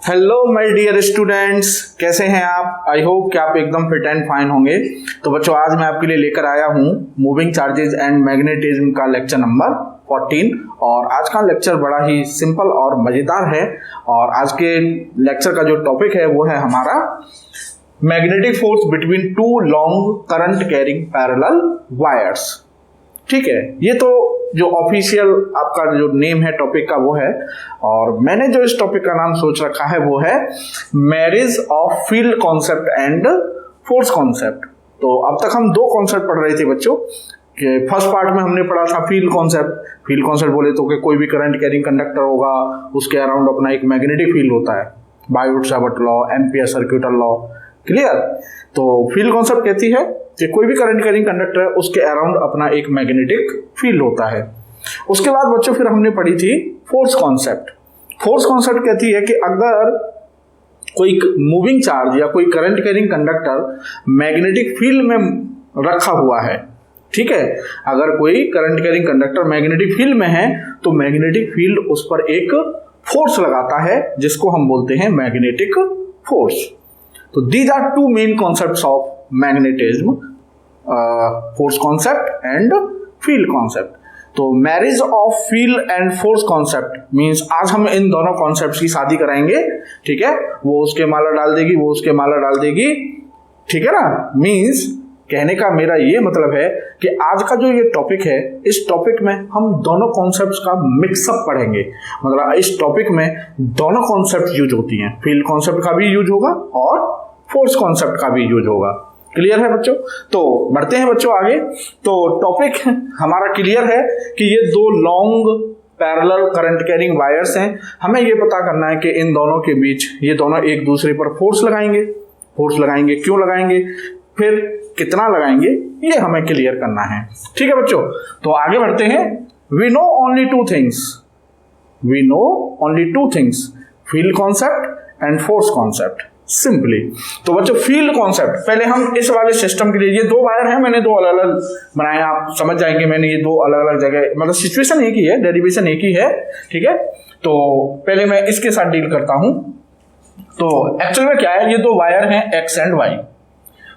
Hello my dear students, कैसे हैं आप? आई होप कि आप एकदम फिट एंड फाइन होंगे। तो बच्चों, आज मैं आपके लिए लेकर आया हूं मूविंग चार्जेस एंड मैग्नेटिज्म का लेक्चर नंबर 14। और आज का लेक्चर बड़ा ही सिंपल और मजेदार है। और आज के लेक्चर का जो टॉपिक है वो है हमारा magnetic force between two long current carrying parallel wires. ठीक है, ये तो जो ऑफिशियल आपका जो नेम है टॉपिक का वो है। और मैंने जो इस टॉपिक का नाम सोच रखा है वो है marriage of field concept and force concept. तो अब तक हम दो कॉन्सेप्ट पढ़ रहे थे बच्चों। कि फर्स्ट पार्ट में हमने पढ़ा था फील्ड कॉन्सेप्ट। फील्ड कॉन्सेप्ट बोले तो कि कोई भी करंट कैरिंग कंडक्टर होगा, उसके अराउंड अपना एक मैग्नेटिक फील्ड होता है, Biot-Savart law, ampere सर्क्यूटल law. Clear? तो फील्ड कॉन्सेप्ट कहती है कि कोई भी करंट कैरिंग कंडक्टर है उसके अराउंड अपना एक मैग्नेटिक फील्ड होता है। उसके बाद बच्चों फिर हमने पढ़ी थी फोर्स कॉन्सेप्ट। फोर्स कॉन्सेप्ट कहती है कि अगर कोई मूविंग चार्ज या कोई current carrying conductor magnetic field में रखा हुआ है, ठीक है, अगर कोई current carrying conductor magnetic field में है तो मैग्नेटिक फील्ड उस पर एक फोर्स लगाता है जिसको हम बोलते हैं मैग्नेटिक फोर्स। तो these are two main concepts of magnetism, force concept and field concept. तो marriage of field and force concept means आज हम इन दोनों कॉन्सेप्ट्स की शादी कराएंगे। ठीक है, वो उसके माला डाल देगी, वो उसके माला डाल देगी। ठीक है ना? मींस कहने का मेरा ये मतलब है कि आज का जो ये टॉपिक है, इस टॉपिक में हम दोनों कॉन्सेप्ट्स का मिक्सअप पढ़ेंगे। मतलब इस टॉपिक में दोनों कॉन्सेप्ट यूज होती हैं, फील्ड कॉन्सेप्ट का भी यूज होगा और फोर्स कॉन्सेप्ट का भी यूज होगा। क्लियर है बच्चों? तो बढ़ते हैं बच्चों आगे। तो टॉपिक हमारा क्लियर है कि ये दो long parallel current carrying wires हैं। हमें ये पता करना है कि इन दोनों के बीच ये दोनों एक दूसरे पर फोर्स लगाएंगे। फोर्स लगाएंगे, क्यों लगाएंगे, फिर कितना लगाएंगे, ये हमें क्लियर करना है। ठीक है बच्चों, तो आगे बढ़ते हैं। We know only two things, we know only two things, field concept and force concept. Simply तो बच्चों फील्ड कॉन्सेप्ट, पहले हम इस वाले सिस्टम के लिए, ये दो वायर हैं, मैंने दो अलग अलग बनाए, आप समझ जाएंगे मैंने ये दो अलग अलग जगह, मतलब सिचुएशन एक ही है, डेरिवेशन एक ही है। ठीक है, तो पहले मैं इसके साथ डील करता हूं। तो एक्चुअल में क्या है, ये दो वायर हैं एक्स एंड वाई।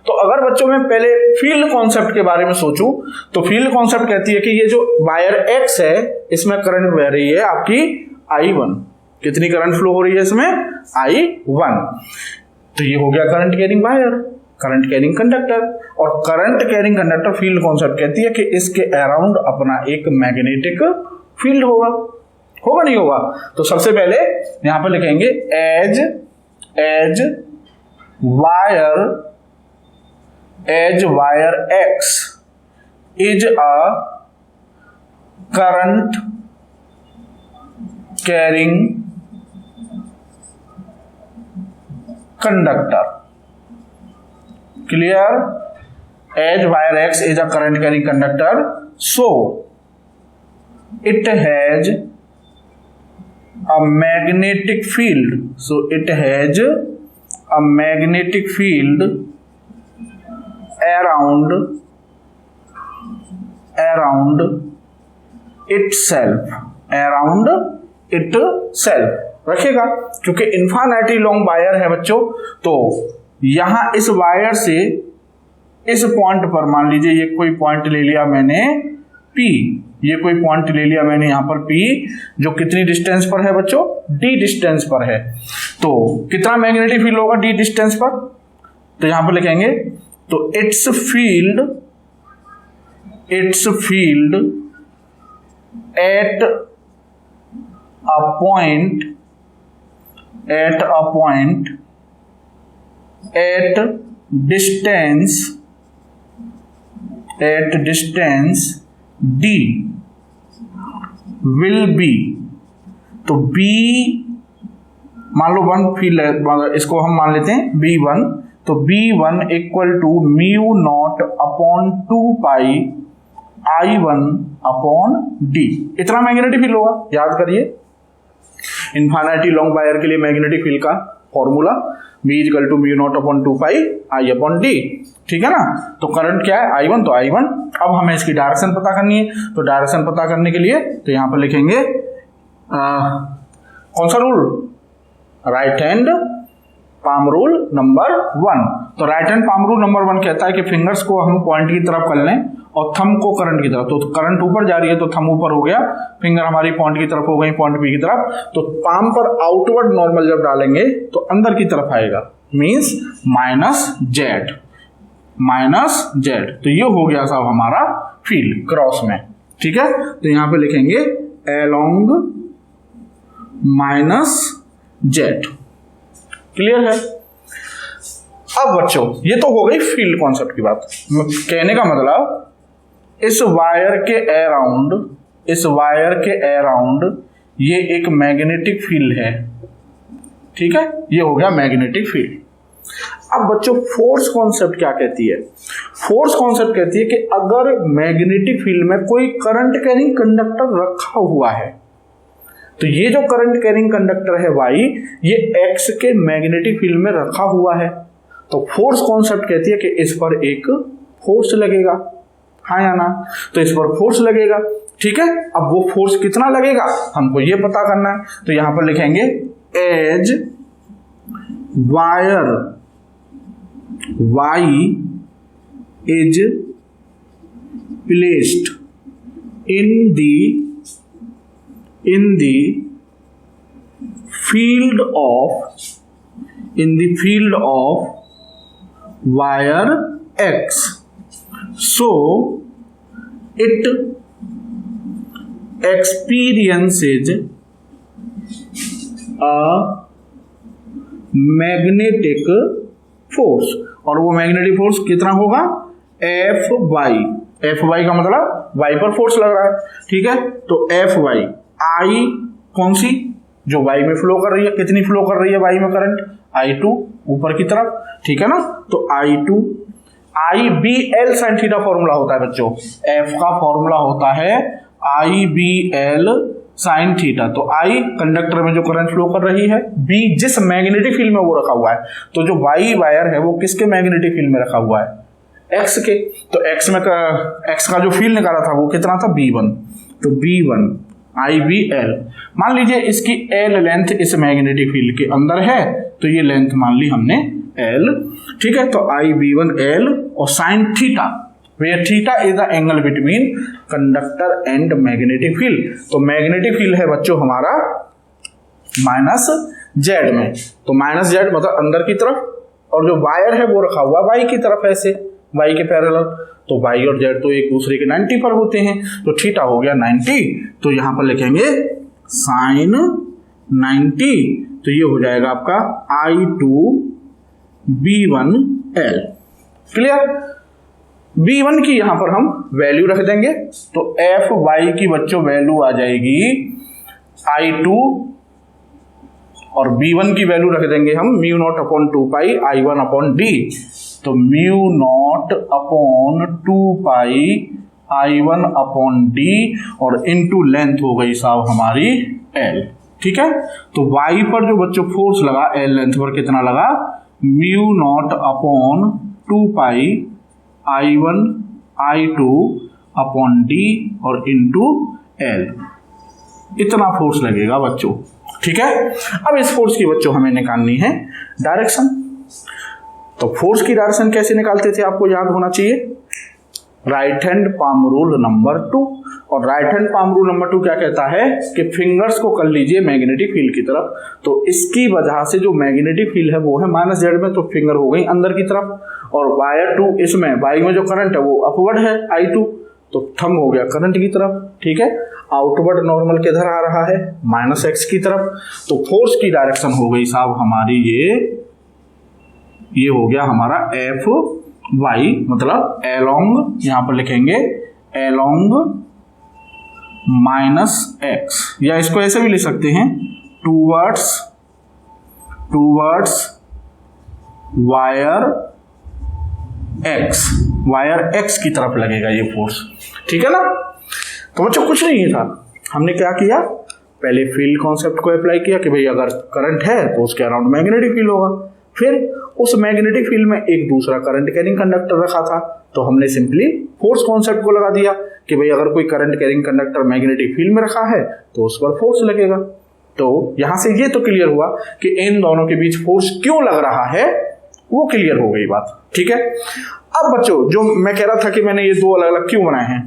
तो अगर बच्चों में पहले फील्ड कॉन्सेप्ट के बारे में सोचूं तो फील्ड कॉन्सेप्ट कहती है कि ये जो वायर एक्स है इसमें करंट बह रही है आपकी I1। कितनी करंट फ्लो हो रही है इसमें? I1। तो ये हो गया current carrying wire, current carrying conductor. और current carrying conductor field concept कहती है कि इसके अराउंड अपना एक मैग्नेटिक फील्ड होगा। होगा नहीं होगा? तो सबसे पहले यहां पर लिखेंगे as wire X is a current carrying conductor. Clear? As wire X is a current carrying conductor, so it has a magnetic field. So it has a magnetic field around itself रखेगा, क्योंकि infinity long wire है बच्चों। तो यहां इस wire से इस point पर, मान लीजिए ये कोई पॉइंट ले लिया मैंने P, ये कोई पॉइंट ले लिया मैंने यहां पर P, जो कितनी डिस्टेंस पर है बच्चों? D डिस्टेंस पर है। तो कितना मैग्नेटिक फील्ड होगा D डिस्टेंस पर? तो यहां पर लिखेंगे, तो it's field at a point at distance D will be, तो B मान लो 1 फील्ड है, इसको हम मान लेते हैं B1। तो B1 equal to mu not upon 2 pi I1 upon D। इतना मैग्नेटिक फील्ड होगा, याद करिए। इन्फिनिटी लॉन्ग वायर के लिए मैग्नेटिक फील्ड का formula B equal to mu not upon 2 pi I upon D। ठीक है ना? तो करंट क्या है? I1, तो I1। अब हमें इसकी डायरेक्शन पता करनी है, तो डायरेक्शन पता करने के लिए तो यहां पर लिखेंगे कौन सा rule? Right hand palm rule number 1। तो right hand palm rule number 1 कहता है कि फिंगर्स को हम पॉइंट की तरफ कर लें और थंब को करंट की तरफ। तो करंट ऊपर जा रही है तो थंब ऊपर हो गया, फिंगर हमारी पॉइंट की तरफ हो गई, पॉइंट बी की तरफ। तो पाम पर आउटवर्ड नॉर्मल जब डालेंगे तो अंदर की तरफ आएगा, मींस -z। तो ये हो गया साहब हमारा फील्ड क्रॉस में। ठीक है, तो यहां पे लिखेंगे अलोंग -z। क्लियर है? अब बच्चों ये तो हो गई फील्ड कॉन्सेप्ट की बात। कहने का मतलब इस वायर के अराउंड ये एक मैग्नेटिक फील्ड है। ठीक है, ये हो गया मैग्नेटिक फील्ड। अब बच्चों फोर्स कॉन्सेप्ट क्या कहती है? फोर्स कॉन्सेप्ट कहती है कि अगर मैग्नेटिक फील्ड में कोई करंट कैरिंग कंडक्टर रखा हुआ है, तो ये जो करंट कैरिंग कंडक्टर है y, ये x के मैग्नेटिक फील्ड में रखा हुआ है। तो फोर्स कॉन्सेप्ट कहती है कि इस पर एक फोर्स लगेगा, हाँ या ना? तो इस पर फोर्स लगेगा। ठीक है, अब वो फोर्स कितना लगेगा हमको ये पता करना है। तो यहां पर लिखेंगे as wire y is placed in the field of wire x, so it experiences a magnetic force। और वो मैग्नेटिक फोर्स कितना होगा? Fy का मतलब y पर फोर्स लग रहा है। ठीक है, तो Fy I कौन सी जो y में फ्लो कर रही है, कितनी फ्लो कर रही है y में करंट? I2 ऊपर की तरफ। ठीक है ना, तो I2 IBL sin theta formula होता है बच्चों। F का फॉर्मूला होता है IBL sin थीटा। तो I कंडक्टर में जो करंट फ्लो कर रही है, B जिस मैग्नेटिक फील्ड में वो रखा हुआ है। तो जो y वायर है वो किसके मैग्नेटिक फील्ड में रखा हुआ है? x के। तो x का जो फील्ड निकाला था वो कितना था? B1। तो B1 IBL, मान लीजिए इसकी L लेंथ इस मैग्नेटिक फील्ड के अंदर है, तो ये लेंथ मान ली हमने L। ठीक है, तो IB1L और sin theta, where theta is the angle between conductor and magnetic field. तो मैग्नेटिक फील्ड है बच्चों हमारा -z में। तो -z मतलब अंदर की तरफ, और जो वायर है वो रखा हुआ y की तरफ, ऐसे y के पैरेलल। तो y और z तो एक दूसरे के 90 पर होते हैं, तो थीटा हो गया 90। तो यहां पर लिखेंगे sin 90। तो ये हो जाएगा आपका I2B1L। क्लियर? B1 की यहां पर हम वैल्यू रख देंगे, तो Fy की बच्चों वैल्यू आ जाएगी I2, और B1 की वैल्यू रख देंगे हम μ0/2π I1/d। तो μ0/2π I1/d और इनटू लेंथ हो गई साहब हमारी L। ठीक है, तो y पर जो बच्चों फोर्स लगा L लेंथ पर कितना लगा? μ0/2π I1I2/d और इनटू L, इतना फोर्स लगेगा बच्चों। ठीक है, अब इस फोर्स की बच्चों हमें निकालनी है डायरेक्शन। तो फोर्स की डायरेक्शन कैसे निकालते थे आपको याद होना चाहिए, right hand palm rule number 2। और right hand palm rule number 2 क्या कहता है कि फिंगर्स को कर लीजिए मैग्नेटिक फील्ड की तरफ। तो इसकी वजह से जो मैग्नेटिक फील्ड है वो है -z में, तो फिंगर हो गई अंदर की तरफ, और वायर 2 इसमें y में जो करंट है वो अपवर्ड है I2, तो थंब हो गया करंट की तरफ। ठीक है, आउटवर्ड नॉर्मल किधर आ रहा है? -x की तरफ। तो फोर्स की डायरेक्शन हो गई साहब हमारी ये हो गया हमारा Fy, मतलब एलोंग, यहां पर लिखेंगे एलोंग -x, या इसको ऐसे भी लिख सकते हैं टूवर्ड्स वायर x की तरफ लगेगा ये फोर्स। ठीक है ना? तो बच्चों कुछ नहीं था, हमने क्या किया, पहले फील्ड कॉन्सेप्ट को अप्लाई किया कि भाई अगर करंट है तो उसके अराउंड मैग्नेटिक फील्ड होगा। फिर उस मैग्नेटिक फील्ड में एक दूसरा करंट कैरिंग कंडक्टर रखा था, तो हमने सिंपली फोर्स कॉन्सेप्ट को लगा दिया कि भाई अगर कोई current carrying conductor magnetic field में रखा है तो उस पर फोर्स लगेगा। तो यहां से ये तो क्लियर हुआ कि इन दोनों के बीच फोर्स क्यों लग रहा है, वो क्लियर हो गई बात। ठीक है, अब बच्चों जो मैं कह रहा था कि मैंने ये दो अलग अलग क्यों बनाए हैं,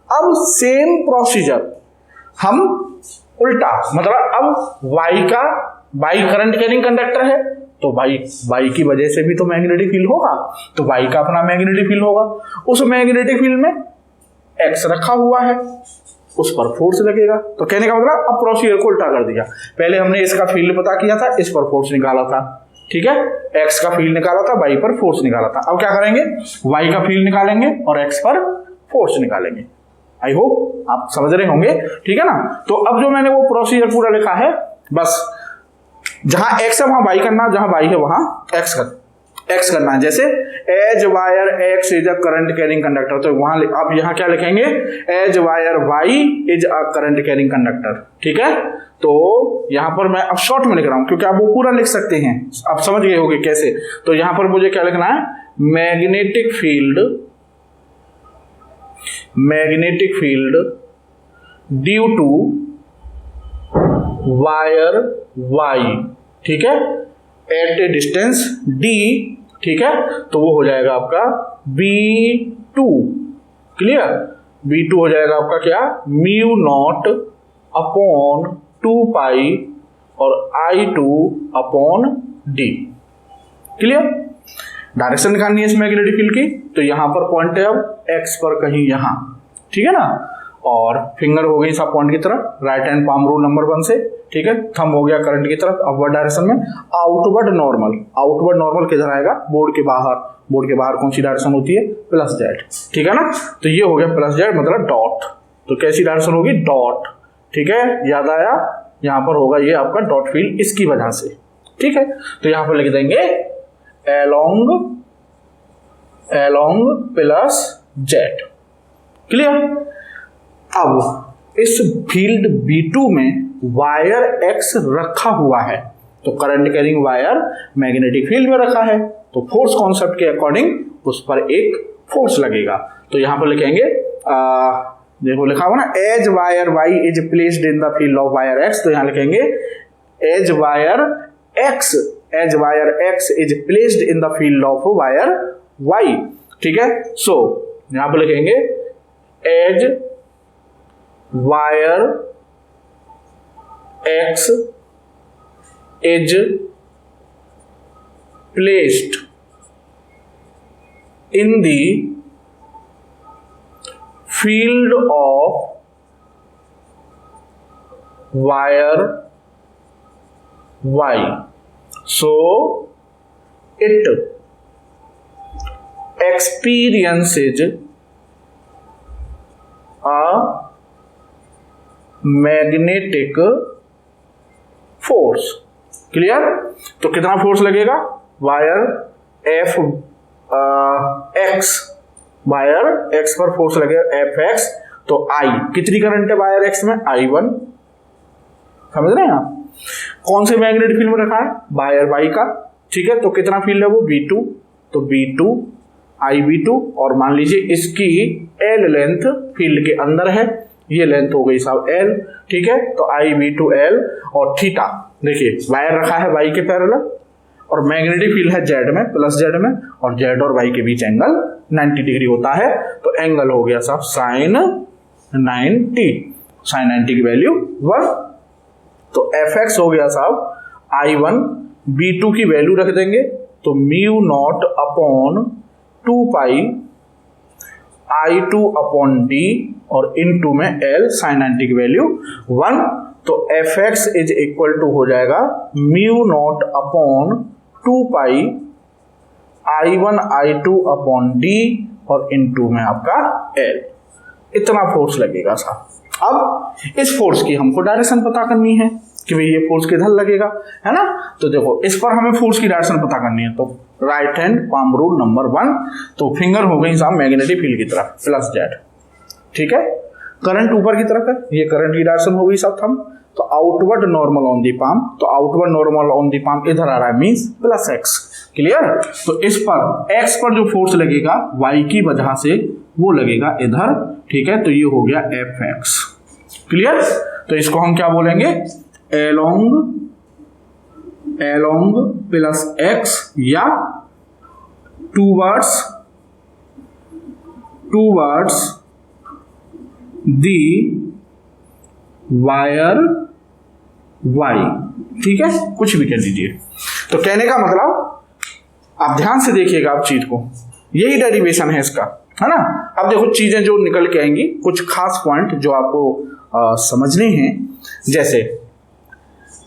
अब सेम प्रोसीजर हम उल्टा, मतलब अब वाई करंट कैरिंग कंडक्टर है तो वाई की वजह से भी तो मैग्नेटिक फील्ड होगा, तो वाई का अपना मैग्नेटिक फील्ड होगा, उस मैग्नेटिक फील्ड में एक्स रखा हुआ है, उस पर फोर्स लगेगा। तो कहने का मतलब अब प्रोसीजर को उल्टा कर दिया, पहले हमने इसका फील्ड पता किया था, इस पर फोर्स निकाला था, ठीक है, एक्स का फील्ड निकाला था, वाई पर फोर्स निकाला था। अब क्या करेंगे, वाई का फील्ड निकालेंगे और एक्स पर फोर्स निकालेंगे। आई होप आप समझ रहे होंगे, ठीक है ना। तो अब जो मैंने वो प्रोसीजर पूरा लिखा है, बस जहां एक्स है वहां वाई करना, जहां वाई है वहां एक्स करना है। जैसे as wire X is a current carrying conductor, तो वहां आप यहां क्या लिखेंगे, as wire Y is a current carrying conductor. ठीक है, तो यहां पर मैं अब शॉर्ट में लिख रहा हूं क्योंकि आप वो पूरा लिख सकते हैं, आप समझ गए होंगे कैसे। तो यहां पर मुझे क्या लिखना है, magnetic field due to wire Y, ठीक है, एट ए डिस्टेंस d, ठीक है, तो वो हो जाएगा आपका B2, क्लियर, B2 हो जाएगा आपका क्या, म्यू नॉट अपॉन 2 पाई और I2 upon D, clear. Direction निकालनी है इस मैग्नेटिक फील्ड की, तो यहां पर पॉइंट है अब x पर कहीं यहां, ठीक है ना, और फिंगर हो गई सब पॉइंट की तरफ, right hand palm rule number 1 से, ठीक है, थंब हो गया करंट की तरफ अपवर्ड डायरेक्शन में। आउटवर्ड नॉर्मल किधर आएगा, बोर्ड के बाहर कौन सी डायरेक्शन होती है, प्लस जेड, ठीक है ना। तो ये हो गया प्लस जेड मतलब डॉट, तो कैसी डायरेक्शन होगी, डॉट, ठीक है, याद आया, यहां पर होगा ये आपका डॉट फील्ड इसकी वजह से, ठीक है। तो यहां पर लिख देंगे एलोंग प्लस जेड, क्लियर। अब इस फील्ड B2 में वायर X रखा हुआ है, तो current carrying wire magnetic field में रखा है, तो फोर्स कॉन्सेप्ट के अकॉर्डिंग उस पर एक फोर्स लगेगा। तो यहां पर लिखेंगे, देखो लिखा हुआ ना, as wire Y is placed in the field of wire X, तो यहां लिखेंगे as wire X is placed in the field of wire Y, ठीक है। सो यहां पर लिखेंगे as wire X is placed in the field of wire Y, so it experiences a magnetic force, clear. तो कितना फोर्स लगेगा, wire x पर force लगेगा Fx, तो I कितनी करंट है वायर एक्स में, I1, समझ रहे हैं आप। कौन से मैग्नेटिक फील्ड में रखा है, वायर वाई का, ठीक है, तो कितना फील्ड है वो B2, तो B2 IB2, और मान लीजिए इसकी L लेंथ फील्ड के अंदर है, ये लेंथ हो गई साहब L, ठीक है, तो IB2L, और थीटा देखिए वायर रखा है वाई के पैरेलल और मैग्नेटिक फील्ड है जेड में, प्लस जेड में, और जेड और वाई के बीच एंगल 90 डिग्री होता है, तो एंगल हो गया साहब साइन 90 की वैल्यू 1, तो Fx हो गया साहब I1, B2 की वैल्यू रख देंगे तो mu naught upon 2 pi I2 upon D, और इनटू में L साइन 90 की वैल्यू 1, तो Fx इज इक्वल टू हो जाएगा mu naught upon 2 pi I1 I2 upon D, और इनटू में आपका L, इतना फोर्स लगेगा साहब। अब इस फोर्स की हमको डायरेक्शन पता करनी है कि भाई ये फोर्स किधर लगेगा, है ना। तो देखो इस पर हमें फोर्स की डायरेक्शन पता करनी है, तो right hand palm rule number 1, तो फिंगर हो गई साहब मैग्नेटिक फील्ड की तरफ प्लस जेड, ठीक है, करंट ऊपर की तरफ है, ये करंट की डायरेक्शन हो गई साहब थंब, तो outward normal on the palm, तो outward normal on the palm इधर आ रहा है, मींस प्लस एक्स, क्लियर। तो इस पर एक्स पर जो फोर्स लगेगा वाई की वजह से वो लगेगा इधर, ठीक है, तो ये हो गया Fx, क्लियर। तो इसको हम क्या बोलेंगे, along प्लस x या towards the wire y, ठीक है, कुछ भी कह दीजिए। तो कहने का मतलब आप ध्यान से देखिएगा आप चीज को, यही डेरिवेशन है इसका, है ना। अब देखो चीजें जो निकल के आएंगी, कुछ खास पॉइंट जो आपको समझने हैं। जैसे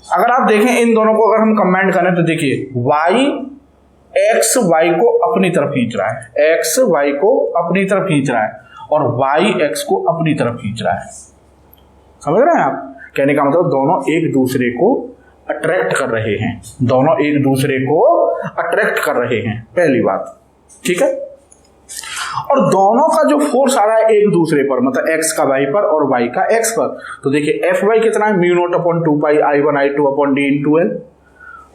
अगर आप देखें इन दोनों को अगर हम कंबाइन करें तो देखिए x y को अपनी तरफ खींच रहा है, x y को अपनी तरफ खींच रहा है और y x को अपनी तरफ खींच रहा है। समझ रहे हैं आप? कहने का मतलब दोनों एक दूसरे को अट्रैक्ट कर रहे हैं, दोनों एक दूसरे को अट्रैक्ट कर रहे हैं, पहली बात, ठीक है। और दोनों का जो फोर्स आ रहा है एक दूसरे पर, मतलब x का y पर और y का x पर, तो देखिए Fy कितना है, μ0/2 I1 I2 d into L,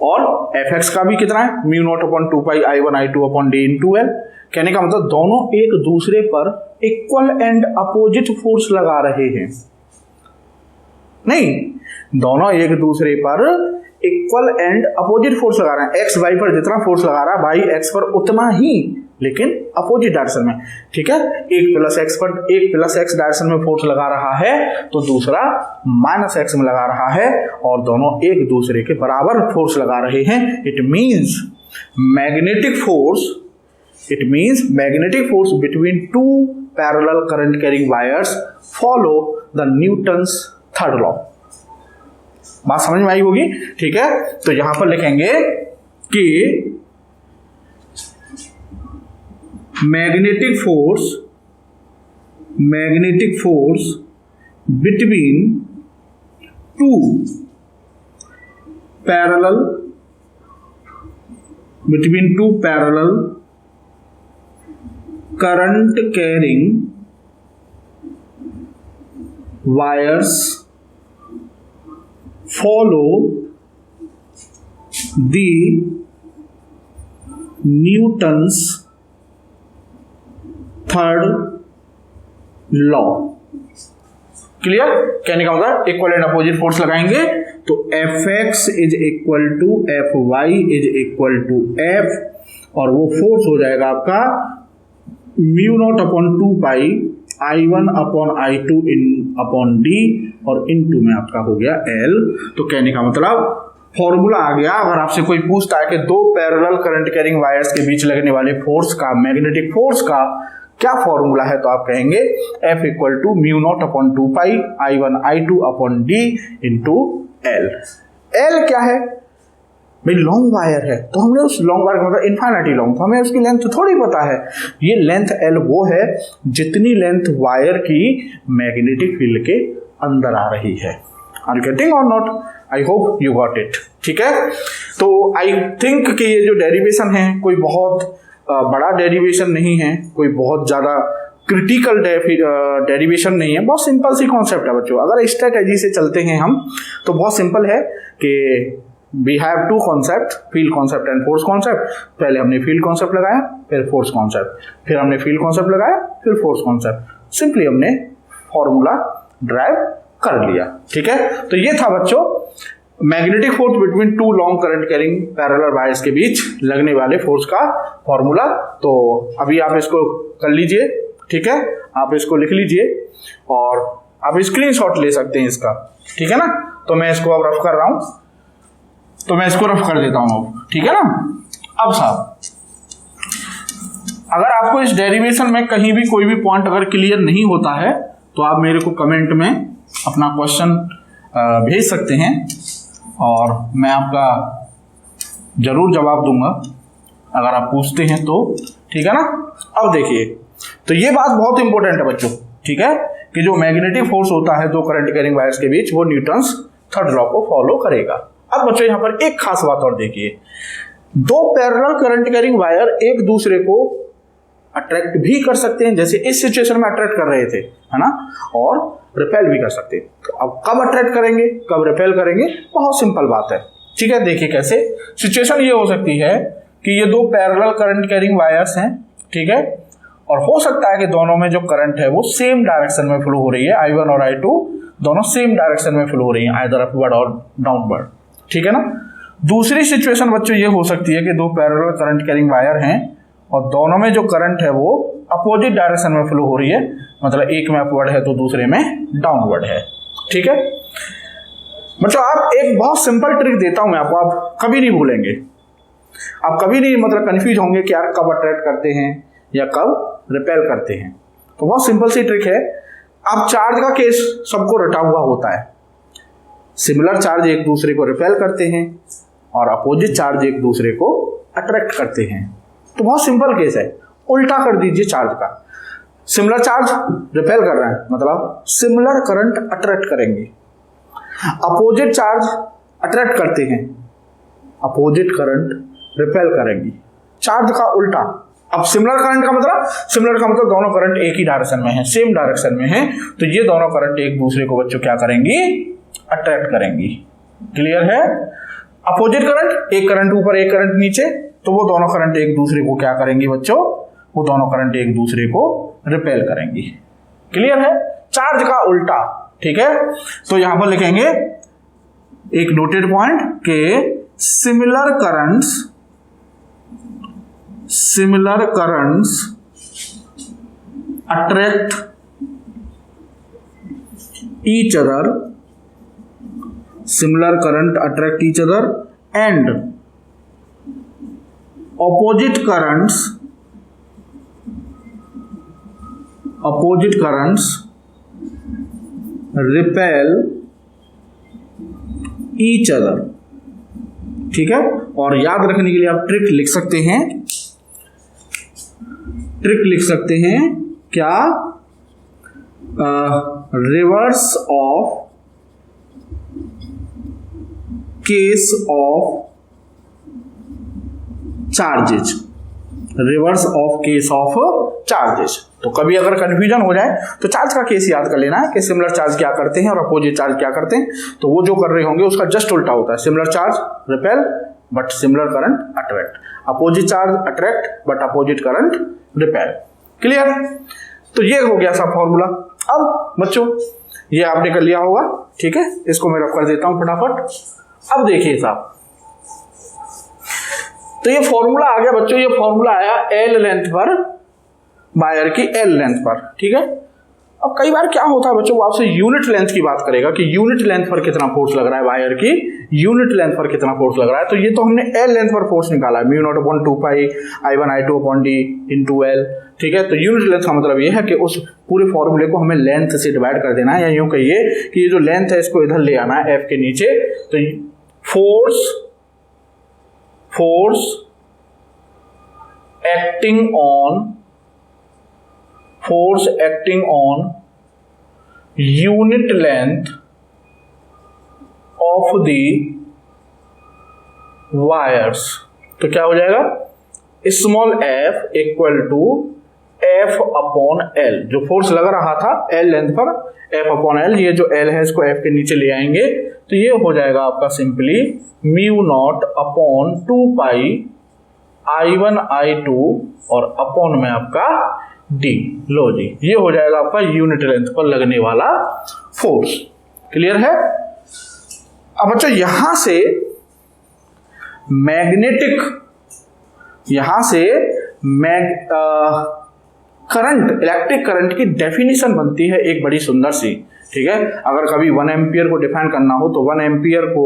और Fx का भी कितना है, μ0/2 I1 I2 d into L। कहने का मतलब दोनों एक दूसरे पर इक्वल एंड अपोजिट फोर्स लगा रहे हैं, नहीं, दोनों एक दूसरे पर इक्वल एंड अपोजिट फोर्स लगा रहे हैं। x y पर जितना फोर्स लगा रहा है y x पर उतना ही, लेकिन अपोजिट डायरेक्शन में, ठीक है। एक प्लस x डायरेक्शन में फोर्स लगा रहा है तो दूसरा माइनस x में लगा रहा है, और दोनों एक दूसरे के बराबर फोर्स लगा रहे हैं। It means magnetic force between two parallel current carrying wires follow the Newton's third law. बात समझ में आई होगी, ठीक है। तो यहां पर लिखेंगे कि magnetic force between two parallel current carrying wires follow the Newton's third law। Clear? कहने का मतलब इक्वल एंड अपोजिट फोर्स लगाएंगे तो Fx is equal to Fy is equal to F, और वो फोर्स हो जाएगा आपका μ0/2 I1 I2 d, और इनटू में आपका हो गया L। तो कहने का मतलब फॉर्मूला आ गया। अगर आपसे कोई पूछता है कि दो पैरेलल करंट कैरिंग वायर्स के बीच लगने वाले फोर्स का, मैग्नेटिक फोर्स का क्या फॉर्मूला है, तो आप कहेंगे F equal to μ0/2 I1 I2 d into L। L क्या है भाई? लॉन्ग वायर है, तो हमने उस लॉन्ग वायर का मतलब इन्फिनिटी लॉन्ग, तो हमें उसकी लेंथ थोड़ी पता है। ये लेंथ L वो है जितनी लेंथ वायर की मैग्नेटिक फील्ड के अंदर आ रही है। आर यू गेटिंग और not? I hope you got it, ठीक है। तो आई थिंक कि ये जो डेरिवेशन है कोई बहुत बड़ा डेरिवेशन नहीं है, कोई बहुत ज्यादा क्रिटिकल डेरिवेशन नहीं है, बहुत सिंपल सी कॉन्सेप्ट है बच्चों। अगर स्ट्रेटेजी से चलते हैं हम तो बहुत सिंपल है कि we have two concept, field concept and force concept. पहले हमने फील्ड कॉन्सेप्ट लगाया, फिर फोर्स कॉन्सेप्ट, फिर हमने फील्ड कॉन्सेप्ट लगाया, फिर फोर्स कॉन्सेप्ट। सिंपली हमने फॉर्मूला ड्राइव कर लिया, ठीक है। तो ये था बच्चों magnetic force between two long current carrying parallel wires के बीच लगने वाले फोर्स का फॉर्मूला। तो अभी आप इसको कर लीजिए, ठीक है, आप इसको लिख लीजिए और आप स्क्रीनशॉट ले सकते हैं इसका, ठीक है ना। तो मैं इसको अब रफ कर रहा हूं, तो मैं इसको रफ कर देता हूं अब, ठीक है ना। अब साहब अगर आपको इस डेरिवेशन में कहीं भी कोई भी पॉइंट अगर क्लियर नहीं होता है तो आप मेरे को कमेंट में अपना क्वेश्चन भेज सकते हैं और मैं आपका जरूर जवाब दूंगा अगर आप पूछते हैं तो, ठीक है ना। अब देखिए, तो ये बात बहुत इंपॉर्टेंट है बच्चों, ठीक है, कि जो मैग्नेटिक फोर्स होता है दो करंट कैरिंग वायर्स के बीच वो न्यूटन्स थर्ड लॉ को फॉलो करेगा। अब बच्चों यहां पर एक खास बात और देखिए, दो पैरेलल करंट कैरिंग वायर एक दूसरे को अट्रैक्ट भी कर सकते हैं, जैसे इस सिचुएशन में अट्रैक्ट कर रहे थे, है ना, और रिपेल भी कर सकते हैं। तो अब कब अट्रैक्ट करेंगे, कब रिपेल करेंगे, बहुत सिंपल बात है, ठीक है। देखिए कैसे सिचुएशन ये हो सकती है कि ये दो पैरेलल करंट कैरिंग वायर्स हैं, ठीक है, और हो सकता है कि दोनों में जो करंट है वो सेम डायरेक्शन में फ्लो हो रही है, I1 और I2 दोनों सेम डायरेक्शन में फ्लो हो रही हैं, आइदर अपवर्ड और डाउनवर्ड, ठीक है ना। दूसरी सिचुएशन बच्चों ये हो सकती है कि दो पैरेलल करंट कैरिंग वायर हैं और दोनों में जो करंट है वो अपोजिट डायरेक्शन में फ्लो हो रही है, मतलब एक में अपवर्ड है तो दूसरे में डाउनवर्ड है, ठीक है बच्चों। आप एक बहुत सिंपल ट्रिक देता हूं मैं आपको, आप कभी नहीं भूलेंगे, आप कभी नहीं मतलब कंफ्यूज होंगे कि यार कब अट्रैक्ट करते हैं या कब रिपेल करते हैं। तो बहुत सिंपल सी ट्रिक है। आप चार्ज का केस सबको रटा हुआ होता है, सिमिलर चार्ज एक दूसरे को रिपेल करते हैं और अपोजिट चार्ज एक दूसरे को अट्रैक्ट करते हैं। तो बहुत सिंपल केस है, उल्टा कर दीजिए चार्ज का। सिमिलर चार्ज रिपेल कर रहे हैं मतलब सिमिलर करंट अट्रैक्ट करेंगे, अपोजिट चार्ज अट्रैक्ट करते हैं, अपोजिट करंट रिपेल करेंगी, चार्ज का उल्टा। अब सिमिलर करंट का मतलब दोनों करंट एक ही डायरेक्शन में है, सेम डायरेक्शन में है, तो ये दोनों करंट एक दूसरे को बच्चों क्या करेंगी, अट्रैक्ट करेंगी। क्लियर है। अपोजिट करंट, एक करंट ऊपर एक करंट नीचे, तो वो दोनों करंट एक दूसरे को क्या करेंगी बच्चों, वो दोनों करंट एक दूसरे को रिपेल करेंगी। क्लियर है, चार्ज का उल्टा, ठीक है। तो यहां पर लिखेंगे एक नोटेड पॉइंट के similar currents attract each other, similar current attract each other and opposite currents repel each other, ठीक है। और याद रखने के लिए आप ट्रिक लिख सकते हैं, क्या, reverse of case of charges, reverse of case of charges. तो कभी अगर कंफ्यूजन हो जाए तो चार्ज का केस याद कर लेना है कि सिमिलर चार्ज क्या करते हैं और अपोजिट चार्ज क्या करते हैं। तो वो जो कर रहे होंगे उसका जस्ट उल्टा होता है, similar charge repel but similar current attract, opposite charge attract but opposite current repel. Clear. तो ये हो गया सब फॉर्मूला। अब बच्चों ये आपने कर लिया होगा, ठीक है, इसको मैं रफ कर देता हूं फटाफट। अब देखिए साहब, तो ये फॉर्मूला आ गया बच्चों, ये फॉर्मूला आया एल लेंथ पर, वायर की एल लेंथ पर, ठीक है। अब कई बार क्या होता है बच्चों, वो आपसे यूनिट लेंथ की बात करेगा कि यूनिट लेंथ पर कितना फोर्स लग रहा है, वायर की यूनिट लेंथ पर कितना फोर्स लग रहा है। तो ये तो हमने एल लेंथ पर फोर्स निकाला है, μ0/2π I1I2/d × L, ठीक है। तो यूनिट लेंथ का मतलब ये है कि उस पूरे फॉर्मूले को हमें लेंथ से डिवाइड कर देना है, या यूं कहिए कि ये जो लेंथ है इसको इधर ले आना है एफ के नीचे। तो force acting on unit length of the wires, तो क्या हो जाएगा, small f equal to F/L, जो फोर्स लग रहा था L लेंथ पर F/L, ये जो L है इसको F के नीचे ले आएंगे तो ये हो जाएगा आपका सिंपली μ0/2π I1I2 और अपॉन में आपका D। लो जी, ये हो जाएगा आपका यूनिट लेंथ पर लगने वाला फोर्स। क्लियर है। अब बच्चों यहां से इलेक्ट्रिक करंट की डेफिनेशन बनती है एक बड़ी सुंदर सी, ठीक है। अगर कभी 1 एम्पियर को डिफाइन करना हो तो 1 एम्पियर को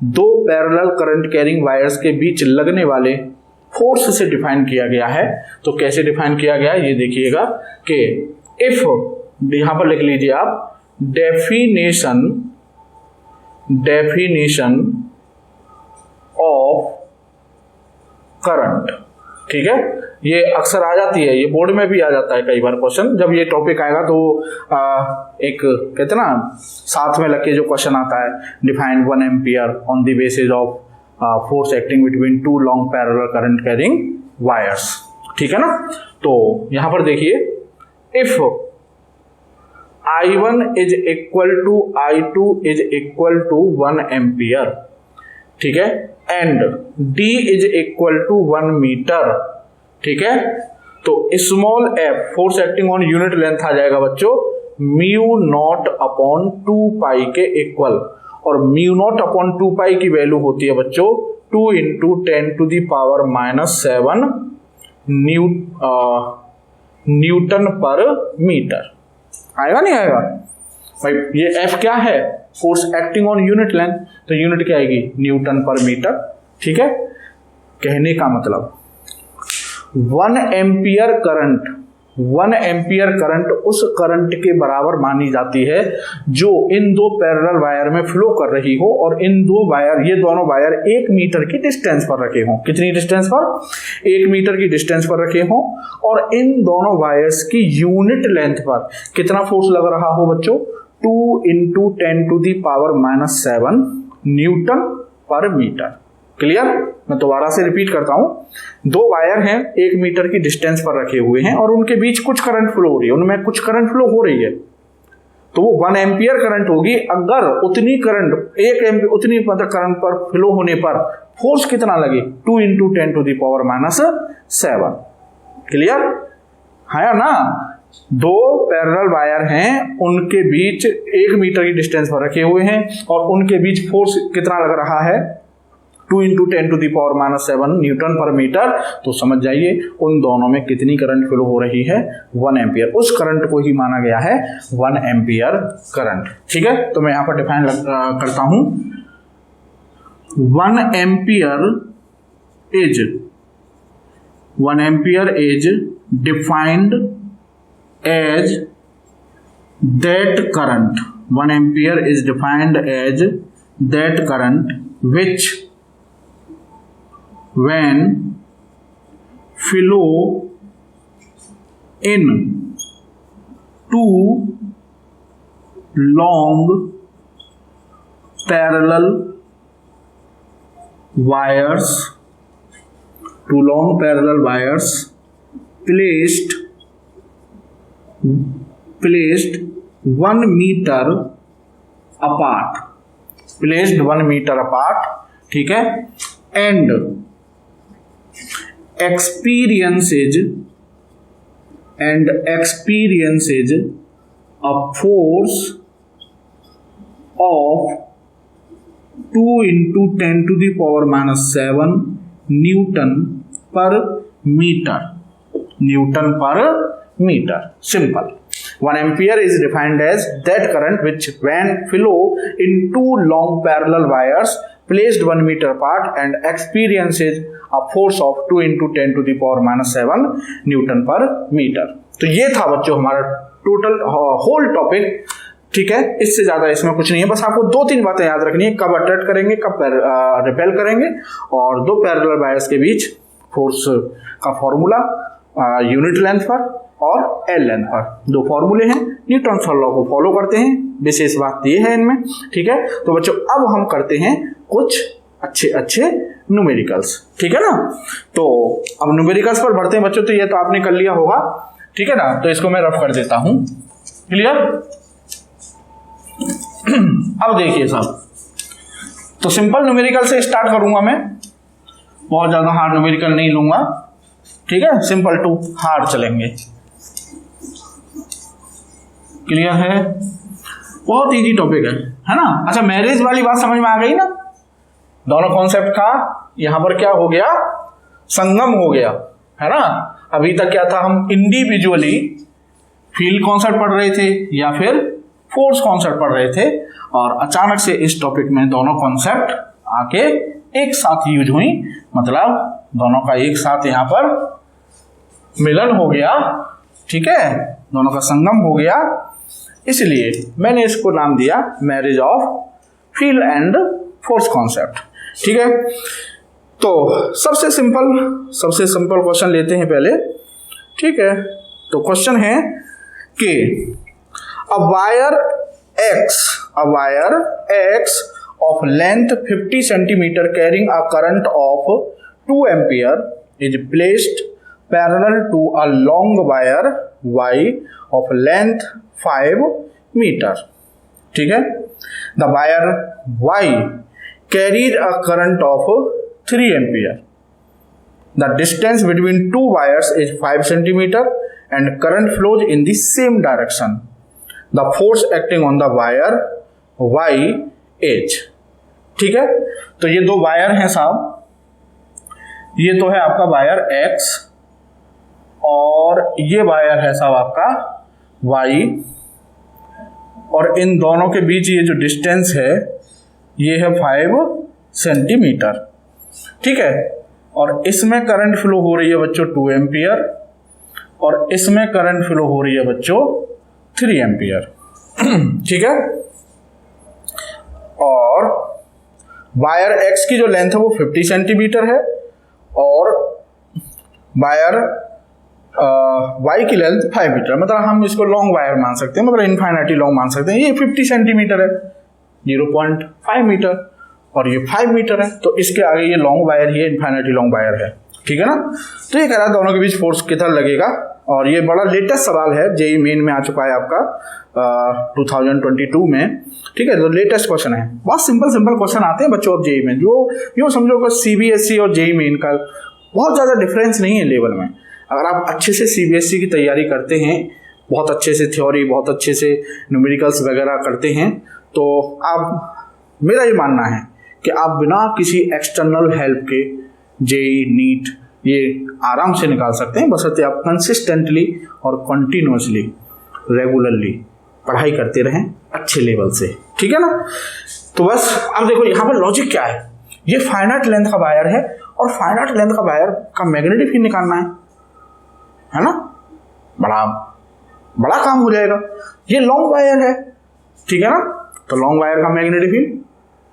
दो पैरेलल करंट कैरिंग वायर्स के बीच लगने वाले फोर्स से डिफाइन किया गया है। तो कैसे डिफाइन किया गया है ये देखिएगा कि इफ, यहां पर लिख लीजिए आप, डेफिनेशन ऑफ करंट, ठीक है। ये अक्सर आ जाती है, ये बोर्ड में भी आ जाता है कई बार क्वेश्चन, जब ये टॉपिक आएगा तो एक कहते ना साथ में लग के जो क्वेश्चन आता है, define 1 ampere on the basis of force acting between 2 long parallel current carrying wires, ठीक है ना। तो यहां पर देखिए, if I1 is equal to I2 is equal to 1 ampere, ठीक है, and D is equal to 1 metre, ठीक है। तो small f force acting on unit length आ जाएगा बच्चों म्यू नॉट अपॉन 2 पाई के इक्वल, और म्यू नॉट अपॉन 2 पाई की वैल्यू होती है बच्चों 2 इंटू 10⁻⁻7 न्यूटन पर मीटर। आएगा नहीं आएगा भाई? ये F क्या है? Force acting on unit length, तो यूनिट क्या आएगी? न्यूटन पर मीटर। ठीक है, कहने का मतलब 1 एम्पियर करंट उस करंट के बराबर मानी जाती है जो इन दो पैरेलल वायर में फ्लो कर रही हो, और इन दो वायर, ये दोनों वायर 1 मीटर की डिस्टेंस पर रखे हों। कितनी डिस्टेंस पर? 1 मीटर की डिस्टेंस पर रखे हों, और इन दोनों वायर्स की यूनिट लेंथ पर कितना फोर्स लग रहा हो बच्चों? 2 इंटू 10⁻⁻7 न्यूटन पर मीटर। क्लियर? मैं दोबारा से रिपीट करता हूं, दो वायर हैं 1 मीटर की डिस्टेंस पर रखे हुए हैं, और उनके बीच कुछ करंट फ्लो हो रही है, उनमें कुछ करंट फ्लो हो रही है, तो वो 1 एम्पियर करंट होगी। अगर उतनी करंट 1 एम्पियर उतनी करंट पर फ्लो होने पर फोर्स कितना लगे? 2 इंटू 10⁻⁷। क्लियर है ना? दो पैरेलल वायर हैं, उनके बीच 1 मीटर की डिस्टेंस पर रखे हुए हैं, और उनके बीच फोर्स कितना लग रहा है? 2 इंटू 10⁻⁷ न्यूटन पर मीटर। तो समझ जाइए उन दोनों में कितनी करंट फ्लो हो रही है? 1 एम्पियर। उस करंट को ही माना गया है 1 एम्पियर करंट। ठीक है, तो मैं यहां पर डिफाइन करता हूं। 1 ampere is defined as that current 1 ampere is defined as that current which when flow in two long parallel wires placed 1 meter apart, ठीक है, and experiences a force of 2 into 10⁻⁷ Newton पर metre. Simple. 1 ampere is defined as that current which when flow in two long parallel wires placed 1 meter apart and experiences a force of 2 into 10⁻⁷ Newton पर metre. तो ये था बच्चों हमारा total whole topic. ठीक है, इससे ज्यादा इसमें कुछ नहीं है, बस आपको 2-3 बातें याद रखनी है, कब अट्रैक्ट करेंगे, कब रिपेल करेंगे, और दो पैरेलल वायर्स के बीच फोर्स का फॉर्मूला यूनिट लेंथ पर और एल लेंथ पर। 2 फॉर्मूले हैं, न्यूटन लॉ को फॉलो करते हैं, विशेष बात ये है इनमें। ठीक है, तो बच्चों अब हम करते हैं कुछ अच्छे न्यूमेरिकल्स। ठीक है ना? तो अब न्यूमेरिकल्स पर बढ़ते हैं बच्चों। तो ये तो आपने कर लिया होगा, ठीक है ना? तो इसको मैं रफ कर देता हूं। क्लियर? अब देखिए साहब, तो सिंपल न्यूमेरिकल से स्टार्ट करूंगा मैं, बहुत ज्यादा हार्ड न्यूमेरिकल नहीं लूंगा। ठीक है, सिंपल टू हार्ड चलेंगे। क्लियर है? बहुत इजी टॉपिक है ना? अच्छा, मैरिज वाली बात समझ में आ गई ना? दोनों कॉन्सेप्ट का यहां पर क्या हो गया? संगम हो गया, है ना? अभी तक क्या था? हम इंडिविजुअली फील्ड कॉन्सेप्ट पढ़ रहे थे या फिर फोर्स कॉन्सेप्ट पढ़ रहे थे, और अचानक से इस टॉपिक में दोनों कॉन्सेप्ट आके एक साथ यूज हुई, मतलब दोनों का एक साथ यहां पर मिलन हो गया। ठीक है, दोनों का संगम हो गया, इसलिए मैंने इसको नाम दिया marriage of field and force concept. ठीक है, तो सबसे सिंपल क्वेश्चन लेते हैं पहले। ठीक है, तो क्वेश्चन है कि a wire X of length 50 centimeter carrying a current of 2 ampere is placed parallel to a long wire Y of length 5 meter. ठीक है, the wire Y carries a current of 3 ampere. The distance between two wires is 5 centimeter and current flows in the same direction. The force acting on the wire Y as. ठीक है, तो ये दो wire हैं साहब, ये तो है आपका वायर एक्स और ये वायर है साहब आपका वाई, और इन दोनों के बीच ये जो डिस्टेंस है ये है 5 सेंटीमीटर। ठीक है, और इसमें करंट फ्लो हो रही है बच्चों 2 एम्पियर और इसमें करंट फ्लो हो रही है बच्चों 3 एम्पियर। ठीक है, और वायर एक्स की जो लेंथ है वो 50 सेंटीमीटर है और वायर वाई की लेंथ 5 मीटर, मतलब हम इसको लॉन्ग वायर मान सकते हैं, मतलब इनफाइनाइटली लॉन्ग मान सकते हैं। ये 50 सेंटीमीटर है, 0.5 मीटर, और ये 5 मीटर है, तो इसके आगे ये लॉन्ग वायर ही है, इनफाइनाइटली लॉन्ग वायर है। ठीक है ना, तो ये कह रहा है दोनों के बीच फोर्स कितना लगेगा, और ये बड़ा लेटेस्ट सवाल है, जेईई मेन में आ चुका है आपका 2022 में। ठीक है, तो लेटेस्ट क्वेश्चन है, बहुत सिंपल क्वेश्चन आते हैं बच्चों अब जेईई में, जो यूँ समझो कि सीबीएसई और जेईई मेन का बहुत ज़्यादा डिफरेंस नहीं है लेवल में। अगर आप अच्छे से सीबीएसई की तैयारी करते हैं, बहुत अच्छे से थ्योरी, बहुत अच्छे से न्यूमेरिकल्स वगैरह करते हैं, तो आप, मेरा ये मानना है कि आप बिना किसी एक्सटर्नल हेल्प के जेईई नीट ये आराम से निकाल सकते हैं, बशर्ते आप कंसिस्टेंटली और कंटिन्यूअसली रेगुलरली पढ़ाई करते रहें अच्छे लेवल से। ठीक है ना, तो बस अब देखो यहाँ पर लॉजिक क्या है, ये फाइनाइट लेंथ का वायर है और फाइनाइट लेंथ का वायर का मैग्नेटिक फील्ड निकालना है ना, बड़ा काम हो जाएगा। ये लॉन्ग वायर है, ठीक है ना, तो लॉन्ग वायर का मैग्नेटिक फील्ड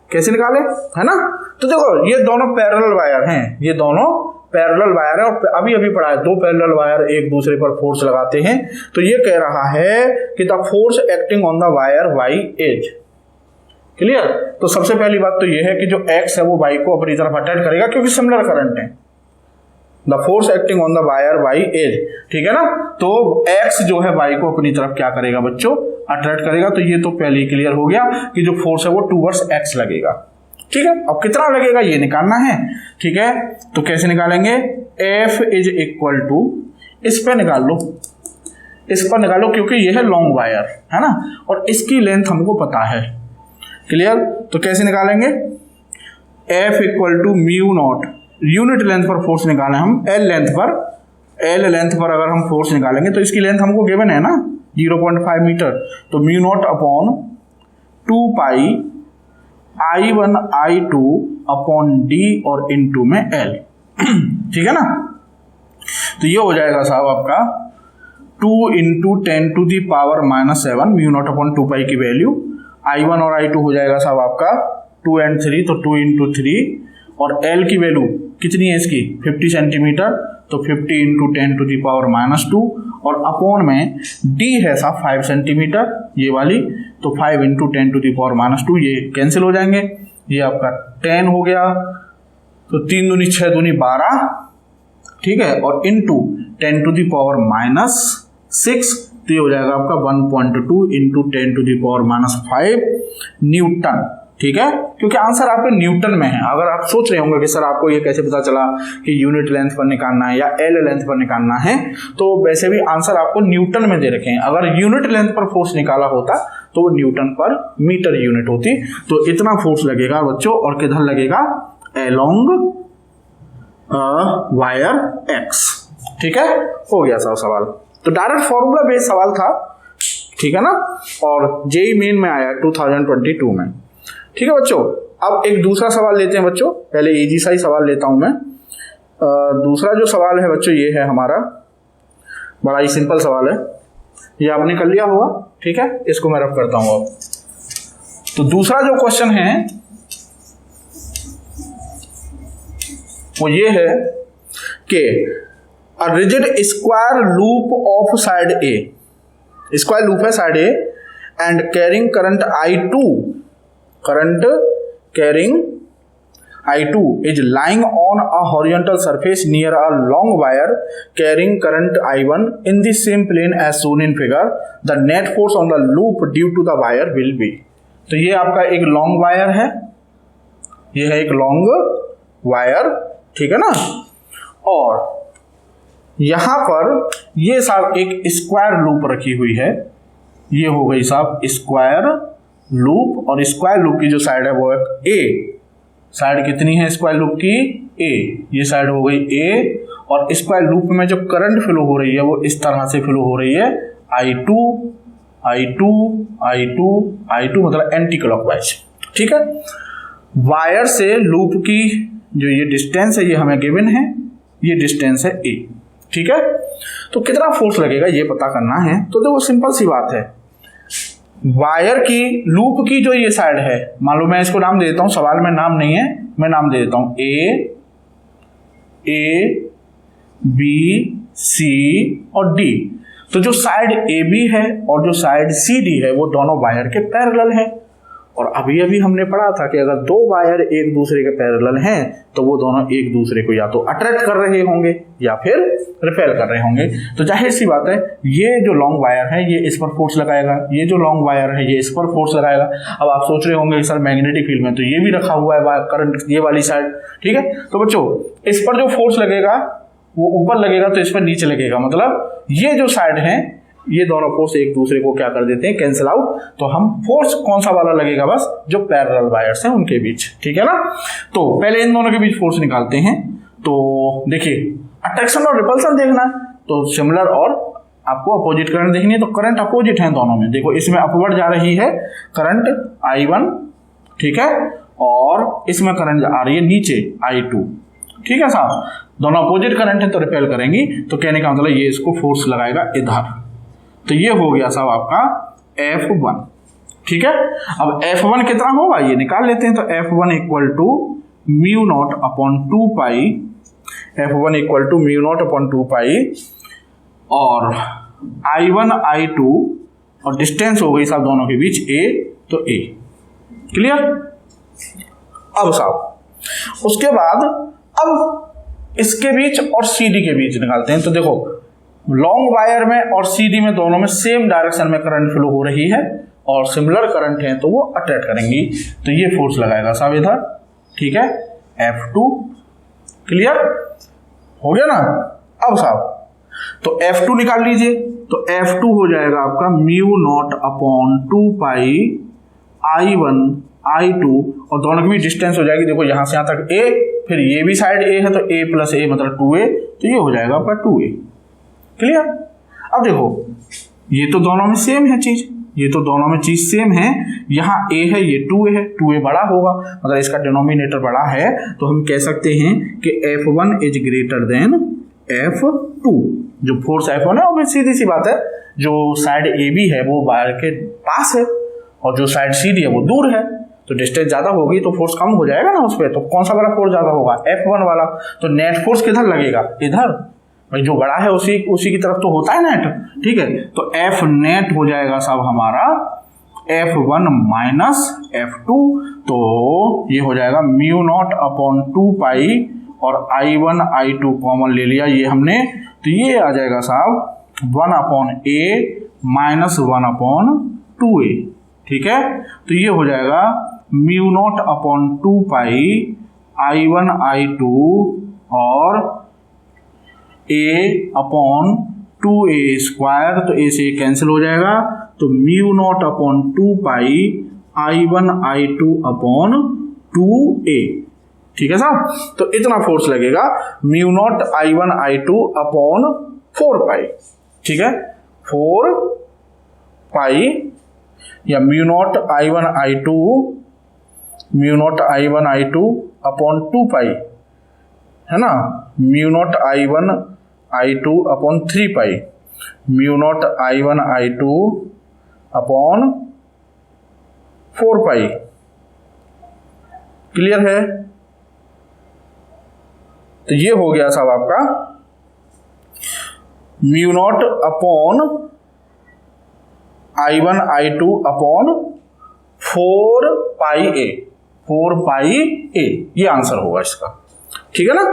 कैसे निकाले, है ना। तो देखो ये दोनों पैरेलल वायर हैं, ये दोनों पैरेलल वायर है, और अभी पढ़ा है, दो पैरेलल वायर एक दूसरे पर फोर्स लगाते हैं, तो ये कह रहा है कि the force acting on the wire Y as. Clear, तो सबसे पहली बात तो ये है कि जो एक्स है वो वाई को अपनी तरफ अट्रैक्ट करेगा क्योंकि सिमिलर करंट है। The force acting on the wire Y as, ठीक है ना, तो एक्स जो है वाई को अपनी तरफ क्या करेगा बच्चों, अट्रैक्ट करेगा। तो ये तो पहले ही क्लियर हो गया कि जो फोर्स है वो टूवर्ड्स एक्स लगेगा। ठीक है, अब कितना लगेगा ये निकालना है। ठीक है, तो कैसे निकालेंगे, F इज इक्वल टू, इस पर निकाल लो, इस पर निकालो क्योंकि ये है लॉन्ग वायर, है ना, और इसकी लेंथ हमको पता है। क्लियर, तो कैसे निकालेंगे, F equal to mu naught, unit length पर फोर्स निकालें हम, L लेंथ पर अगर हम फोर्स निकालेंगे तो इसकी लेंथ हमको गिवन है ना 0.5 मीटर, तो mu naught upon 2 pi I1 I2 upon D और इनटू में L। ठीक है ना, तो ये हो जाएगा साहब आपका 2 into 10 to the power -7 mu not upon 2 pi की वैल्यू, I1 और I2 हो जाएगा साहब आपका 2 and 3, तो 2 इंटू 3, और L की वैल्यू कितनी है इसकी 50 सेंटीमीटर, तो 50 इंटू 10 टू दी पावर -2, और अपॉन में D है साहब 5 सेंटीमीटर ये वाली, तो 5 इंटू 10 टू दी पावर -2, ये कैंसिल हो जाएंगे, ये आपका 10 हो गया, तो 3 दूनी 6 दूनी 12, ठीक है, और इंटू 10 टू दी पावर -6, तो ये हो जाएगा आपका 1.2 into 10 to the power -5 newton. ठीक है, क्योंकि आंसर आपके न्यूटन में है। अगर आप सोच रहे होंगे कि सर आपको ये कैसे पता चला कि यूनिट लेंथ पर निकालना है या एल लेंथ पर निकालना है, तो वैसे भी आंसर आपको न्यूटन में दे रखे हैं। अगर यूनिट लेंथ पर फोर्स निकाला होता तो वो न्यूटन पर मीटर यूनिट होती, तो इतना फोर्स लगेगा बच्चों, और किधर लगेगा, अलोंग वायर एक्स। ठीक है, हो गया सवाल, तो डायरेक्ट फॉर्मूला बेस्ड सवाल था, ठीक है ना, और जेईई मेन में आया 2022 में। ठीक है बच्चों, अब एक दूसरा सवाल लेते हैं बच्चों, पहले इजी सा ही सवाल लेता हूं मैं। दूसरा जो सवाल है बच्चों ये है हमारा, बड़ा ही सिंपल सवाल है, ये आपने कर लिया होगा। ठीक है, इसको मैं रफ करता हूं अब। तो दूसरा जो क्वेश्चन है वो ये है कि a rigid square loop of side a, square loop है side a, and carrying current I2, current carrying I2 is lying on a horizontal surface near a long wire carrying current I1 in the same plane as shown in figure. The net force on the loop due to the wire will be. तो ये आपका एक long wire है, ये है एक long wire, ठीक है ना, और यहां पर ये साहब एक स्क्वायर लूप रखी हुई है, ये हो गई साहब स्क्वायर लूप, और स्क्वायर लूप की जो साइड है वो है ए। साइड कितनी है स्क्वायर लूप की? ए। ये साइड हो गई ए, और स्क्वायर लूप में जो करंट फ्लो हो रही है वो इस तरह से फ्लो हो रही है I2 I2 I2 I2 मतलब एंटी क्लॉकवाइज। ठीक है, वायर से लूप की जो ये डिस्टेंस है ये हमें गिवन है, ये डिस्टेंस है ए। ठीक है, तो कितना फोर्स लगेगा ये पता करना है। तो देखो सिंपल सी बात है, वायर की लूप की जो ये साइड है, मान लो मैं इसको नाम दे देता हूं, सवाल में नाम नहीं है, मैं नाम दे देता हूं ए बी सी और डी। तो जो साइड ए बी है और जो साइड सी डी है वो दोनों वायर के पैरेलल है। और अभी अभी हमने पढ़ा था कि अगर दो वायर एक दूसरे के पैरेलल हैं तो वो दोनों एक दूसरे को या तो अट्रैक्ट कर रहे होंगे या फिर रिपेल कर रहे होंगे। तो जाहिर सी बात है ये जो लॉन्ग वायर है ये इस पर फोर्स लगाएगा, ये जो लॉन्ग वायर है ये इस पर फोर्स लगाएगा। अब आप सोच रहे होंगे सर मैग्नेटिक फील्ड में तो ये भी रखा हुआ है करंट, ये वाली साइड। ठीक है, तो बच्चों इस पर जो फोर्स लगेगा वो ऊपर लगेगा तो इस पर नीचे लगेगा, मतलब ये जो साइड है ये दोनों फोर्स एक दूसरे को क्या कर देते हैं, कैंसिल आउट। तो हम फोर्स कौन सा वाला लगेगा, बस जो पैरेलल वायर्स हैं उनके बीच। ठीक है ना, तो पहले इन दोनों के बीच फोर्स निकालते हैं। तो देखिए अट्रैक्शन और रिपल्सन देखना है तो सिमिलर और आपको अपोजिट करंट देखनी है। तो करंट अपोजिट है दोनों में, देखो इसमें अपवर्ड जा रही है करंट I1, ठीक है, और इसमें करंट आ रही है नीचे I2। ठीक है साहब, दोनों अपोजिट करंट है तो रिपेल करेंगी। तो कहने का मतलब ये इसको फोर्स लगाएगा इधर। तो ये हो गया साहब आपका F1। ठीक है, अब F1 कितना होगा ये निकाल लेते हैं। तो F1 equal to mu not upon 2 pi, F1 equal to mu not upon 2 pi, और I1 I2 और डिस्टेंस हो गई साहब दोनों के बीच A, तो A। क्लियर। अब साहब उसके बाद अब इसके बीच और CD के बीच निकालते हैं। तो देखो लॉन्ग वायर में और CD में दोनों में सेम डायरेक्शन में करंट फ्लो हो रही है और सिमिलर करंट है तो वो अट्रैक्ट करेंगी। तो ये फोर्स लगाएगा साहब इधर। ठीक है, F2। क्लियर हो गया ना। अब साहब तो F2 निकाल लीजिए। तो F2 हो जाएगा आपका mu not upon 2 pi I1 I2, और दोनों की भी डिस्टेंस हो जाएगी, देखो यहां से यहां तक A, फिर ये भी साइड A है तो A प्लस A मतलब 2A, तो ये हो जाएगा आपका 2A। क्लियर। अब देखो ये तो दोनों में सेम है चीज, ये तो दोनों में चीज सेम है। यहाँ A है, ये 2A है, 2A बड़ा होगा मतलब इसका डिनोमिनेटर बड़ा है, तो हम कह सकते हैं कि F1 is greater than F2। जो फोर्स F1 है वो सीधी सी बात है, जो साइड AB है वो वायर के पास है और जो साइड CD है वो दूर है, तो डिस्टेंस ज्यादा होगी तो फोर्स कम हो जाएगा ना उस पर। तो कौन सा वाला फोर्स ज्यादा होगा, F1 वाला। तो नेट फोर्स किधर लगेगा, इधर। भाई जो बड़ा है उसी की तरफ तो होता है नेट। ठीक है, तो F नेट हो जाएगा साहब हमारा F1 माइनस F2। तो ये हो जाएगा म्यू नॉट अपॉन 2 पाई, और I1 I2 कॉमन ले लिया ये हमने, तो ये आ जाएगा साहब 1 upon A minus 1 upon 2A। ठीक है, तो ये हो जाएगा mu naught upon 2 pi I1 I2 और A अपॉन 2A स्क्वायर, तो A से कैंसिल हो जाएगा, तो mu naught upon 2 pi I1 I2 upon 2A। ठीक है साहब, तो इतना फोर्स लगेगा mu not I1 I2 upon 4 पाई। ठीक है, 4 पाई या mu not I1 I2, mu not I1 I2 upon 2 pi है ना, mu not I1 I2 upon 3 pi, mu not I1 I2 upon 4 pi. Clear है। तो ये हो गया साहब आपका mu not upon I1 I2 upon 4 pi A, 4 pi A, ये आंसर होगा इसका। ठीक है ना।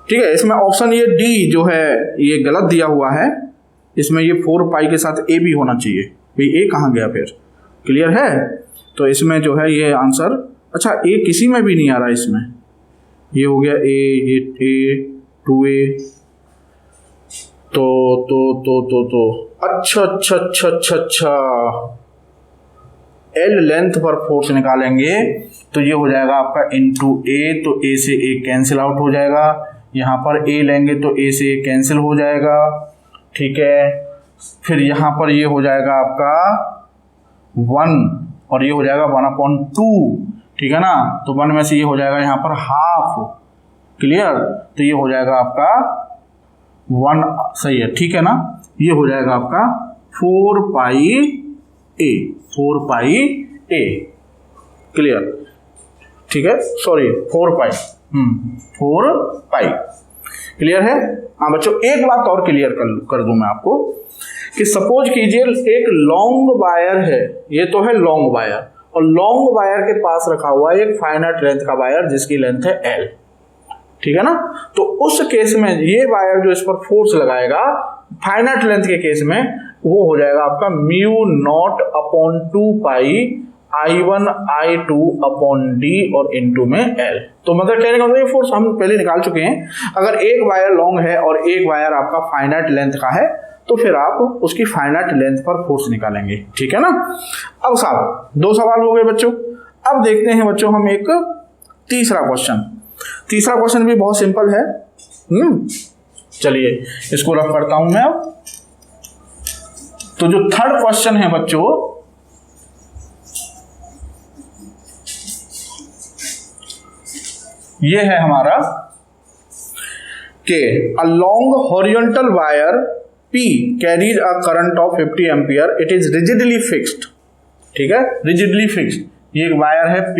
ठीक है, इसमें ऑप्शन ये डी जो है ये गलत दिया हुआ है, इसमें ये 4 पाई के साथ A भी होना चाहिए। भाई A कहाँ गया फिर। क्लियर है, तो इसमें जो है ये आंसर, अच्छा A किसी में भी नहीं आ रहा, इसमें ये हो गया A, ये A 2A, तो अच्छा एल लेंथ पर फोर्स निकालेंगे तो ये हो जाएगा आपका इनटू ए, तो ए से ए कैंसिल आउट हो जाएगा, यहाँ पर ए लेंगे तो ए से ए कैंसिल हो जाएगा, ठीक है। फिर यहाँ पर ये हो जाएगा आपका 1 और ये हो जाएगा 1/2, ठीक है ना। तो 1 में से ये हो जाएगा यहाँ पर हाफ, क्लियर। तो ये हो जाएगा आपका 1, सही है, ठीक है ना। ये हो जाएगा आपका 4πA, क्लियर, ठीक है, सॉरी 4π, 4π, क्लियर है। हाँ बच्चों, एक बात और क्लियर कर दूं मैं आपको कि सपोज कीजिए एक लॉन्ग वायर है, ये तो है लॉन्ग वायर, और लॉन्ग वायर के पास रखा हुआ है एक फाइनाइट लेंथ का वायर जिसकी लेंथ है L, ठीक है ना। तो उस केस में ये वायर जो इस पर फोर्स लगाएगा फाइनाइट लेंथ के केस में वो हो जाएगा आपका μ0/2π I1 I2 अपॉन D और इनटू में L। तो मतलब कहने का मतलब ये फोर्स हम पहले निकाल चुके हैं। अगर एक वायर लॉन्ग है और एक वायर आपका फाइनाइट लेंथ का है तो फिर आप उसकी फाइनाइट लेंथ पर फोर्स निकालेंगे, ठीक है ना। अब साहब 2 सवाल हो गए बच्चों। अब देखते हैं बच्चों हम एक तीसरा क्वेश्चन भी बहुत सिंपल है। चलिए इसको रफ करता हूं मैं। अब तो जो थर्ड क्वेश्चन है बच्चों, ये है हमारा कि a long horizontal wire P carries a current of 50 ampere, it is rigidly fixed, ठीक है, रिजिडली फिक्स्ड। ये एक वायर है P,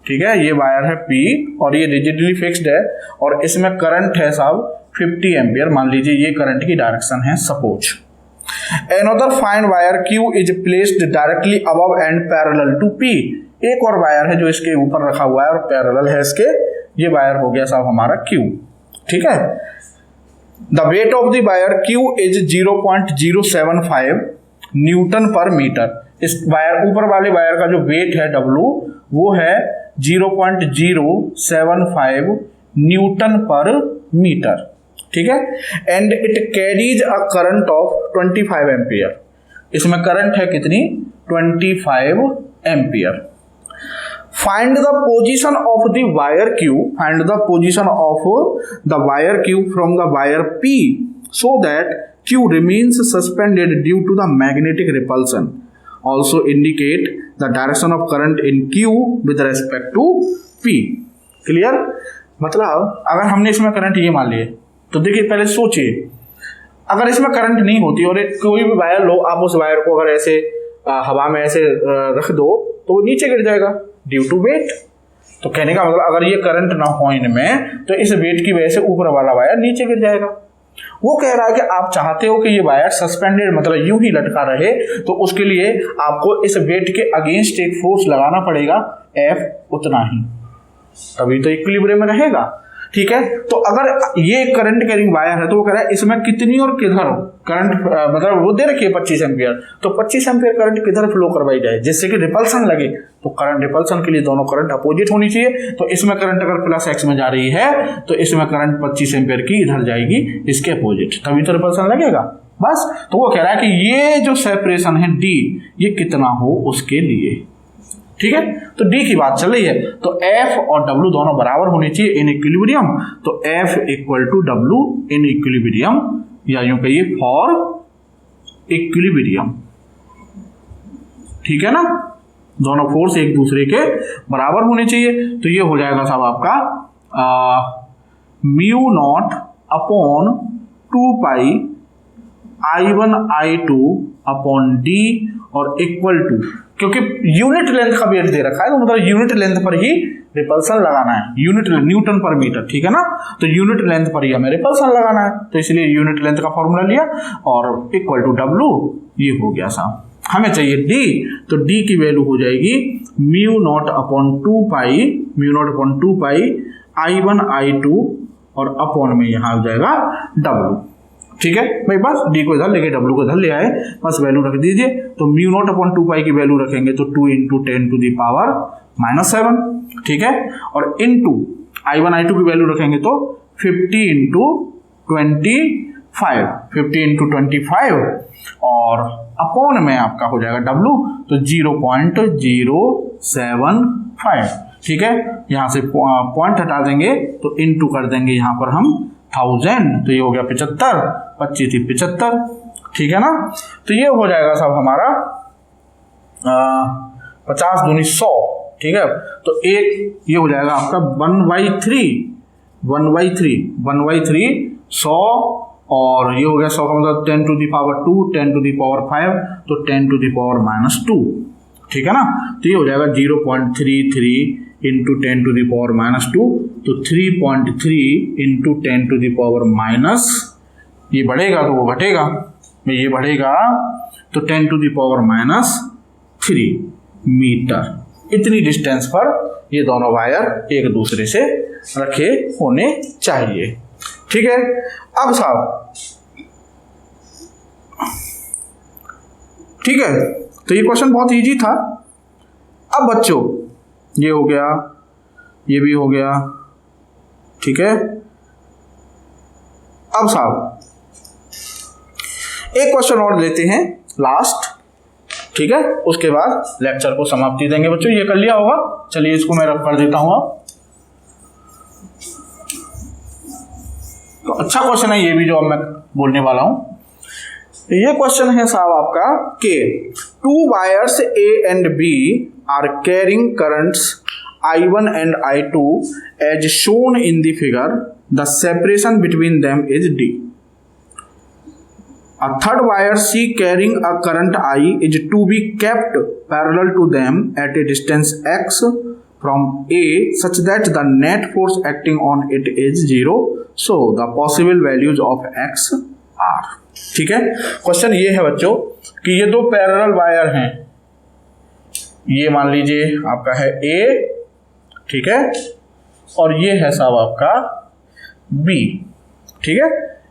ठीक है, ये वायर है P और ये रिजिडली फिक्स्ड है और इसमें करंट है साहब 50 एम्पियर। मान लीजिए ये करंट की डायरेक्शन है suppose. Another fine wire Q is placed directly above and parallel to P। एक और वायर है जो इसके ऊपर रखा हुआ है और पैरेलल है इसके, ये वायर हो गया साहब हमारा Q, ठीक है। The weight of the wire Q is 0.075 Newton पर मीटर। इस वायर ऊपर वाले वायर का जो वेट है W वो है 0.075 न्यूटन पर मीटर, ठीक है। And it carries a current of 25 ampere. इसमें करंट है कितनी, 25 ampere. Find the position of the wire Q, find the position of the wire Q from the wire P so that Q remains suspended due to the magnetic repulsion. Also indicate the direction of current in Q with respect to P. Clear. मतलब अगर हमने इसमें current ये मान लिए तो देखिए पहले सोचिए, अगर इसमें करंट नहीं होती और कोई भी वायर लो, आप उस वायर को अगर ऐसे हवा में ऐसे रख दो तो वो नीचे गिर जाएगा ड्यू टू वेट। तो कहने का मतलब अगर ये करंट ना हो इनमें तो इस वेट की वजह से ऊपर वाला वायर नीचे गिर जाएगा। वो कह रहा है कि आप चाहते हो कि ये वायर सस्पेंडेड मतलब यूं ही लटका रहे, तो उसके लिए आपको इस वेट के अगेंस्ट एक फोर्स लगाना पड़ेगा F उतना ही, तभी तो इक्विलिब्रियम में रहेगा, ठीक है। तो अगर ये करंट कैरिंग वायर है तो वो कह रहा है इसमें कितनी और किधर करंट, मतलब वो दे रखी है 25 एम्पियर, तो 25 एम्पियर करंट किधर फ्लो करवाई जाए जिससे कि रिपल्सन लगे। तो करंट रिपल्सन के लिए दोनों करंट अपोजिट होनी चाहिए। तो इसमें करंट अगर प्लस एक्स में जा रही है तो इसमें करंट 25 एम्पियर की इधर जाएगी इसके अपोजिट, तभी तो रिपल्सन लगेगा बस। तो वो कह रहा है कि ये जो सेपरेशन है D ये कितना हो उसके लिए, ठीक है। तो D की बात चल रही है तो F और W दोनों बराबर होने चाहिए इन इक्विलिब्रियम। तो F equal to W in equilibrium, या यूं कहिए फॉर इक्विलिब्रियम, ठीक है ना। दोनों फोर्स एक दूसरे के बराबर होने चाहिए। तो ये हो जाएगा साहब आपका μ0/2π I1 I2 अपॉन D और इक्वल टू, क्योंकि यूनिट लेंथ का वेट दे रखा है तो मतलब यूनिट लेंथ पर ही रिपल्सन लगाना है, यूनिट न्यूटन पर मीटर, ठीक है ना। तो यूनिट लेंथ पर ही हमें रिपल्सन लगाना है, तो इसलिए यूनिट लेंथ का फॉर्मूला लिया और इक्वल टू W ये हो गया साहब। हमें चाहिए D, तो D की वैल्यू हो जाएगी μ0/2π I1 I2 और अपॉन में यहां हो जाएगा W, ठीक है भाई। बस D को इधर लेके W को इधर ले आए, बस वैल्यू रख दीजिए। तो μ0/2π की वैल्यू रखेंगे तो 2 × 10⁻⁻⁷, ठीक है। और इनटू I1 I2 की वैल्यू रखेंगे तो 50 × 25 50 इंटू 25 और अपॉन में आपका हो जाएगा W, तो 0.075। ठीक है, यहाँ से पॉइंट हटा देंगे तो इंटू कर देंगे यहाँ पर हम 1000, तो ये हो गया 75, 25 थी 75। ठीक है ना, तो ये हो जाएगा सब हमारा 50 दूनी 100। ठीक है, तो एक ये हो जाएगा आपका 1/3 100, और ये हो गया 100 का मतलब 10 to the power 2, 10 to the power 5, तो 10 टू दी पावर -2। ठीक है ना, तो ये हो जाएगा 0.33 इंटू 10 टू दी पावर -2, तो 3.3 into 10 to the power minus, ये बढ़ेगा तो वो घटेगा, ये बढ़ेगा तो 10 टू दी पावर -3 मीटर। इतनी डिस्टेंस पर ये दोनों वायर एक दूसरे से रखे होने चाहिए। ठीक है, अब साहब ठीक है, तो ये क्वेश्चन बहुत इजी था। अब बच्चों ये हो गया, ये भी हो गया। ठीक है, अब साहब एक क्वेश्चन और लेते हैं लास्ट। ठीक है, उसके बाद लेक्चर को समाप्ति देंगे। बच्चों ये कर लिया होगा, चलिए इसको मैं रब कर देता हूं। अब तो अच्छा क्वेश्चन है ये भी जो अब मैं बोलने वाला हूं। ये क्वेश्चन है साहब आपका कि 2 wires A and B are carrying currents I1 and I2 as shown in the figure. The separation between them is D. A third wire C carrying a current I is to be kept parallel to them at a distance x from A such that the net force acting on it is 0. So the possible values of x are. ठीक है, question ये है बच्चों कि ये दो parallel wire हैं, ये मान लीजिए आपका है A, ठीक है, और ये है साहब आपका B। ठीक है,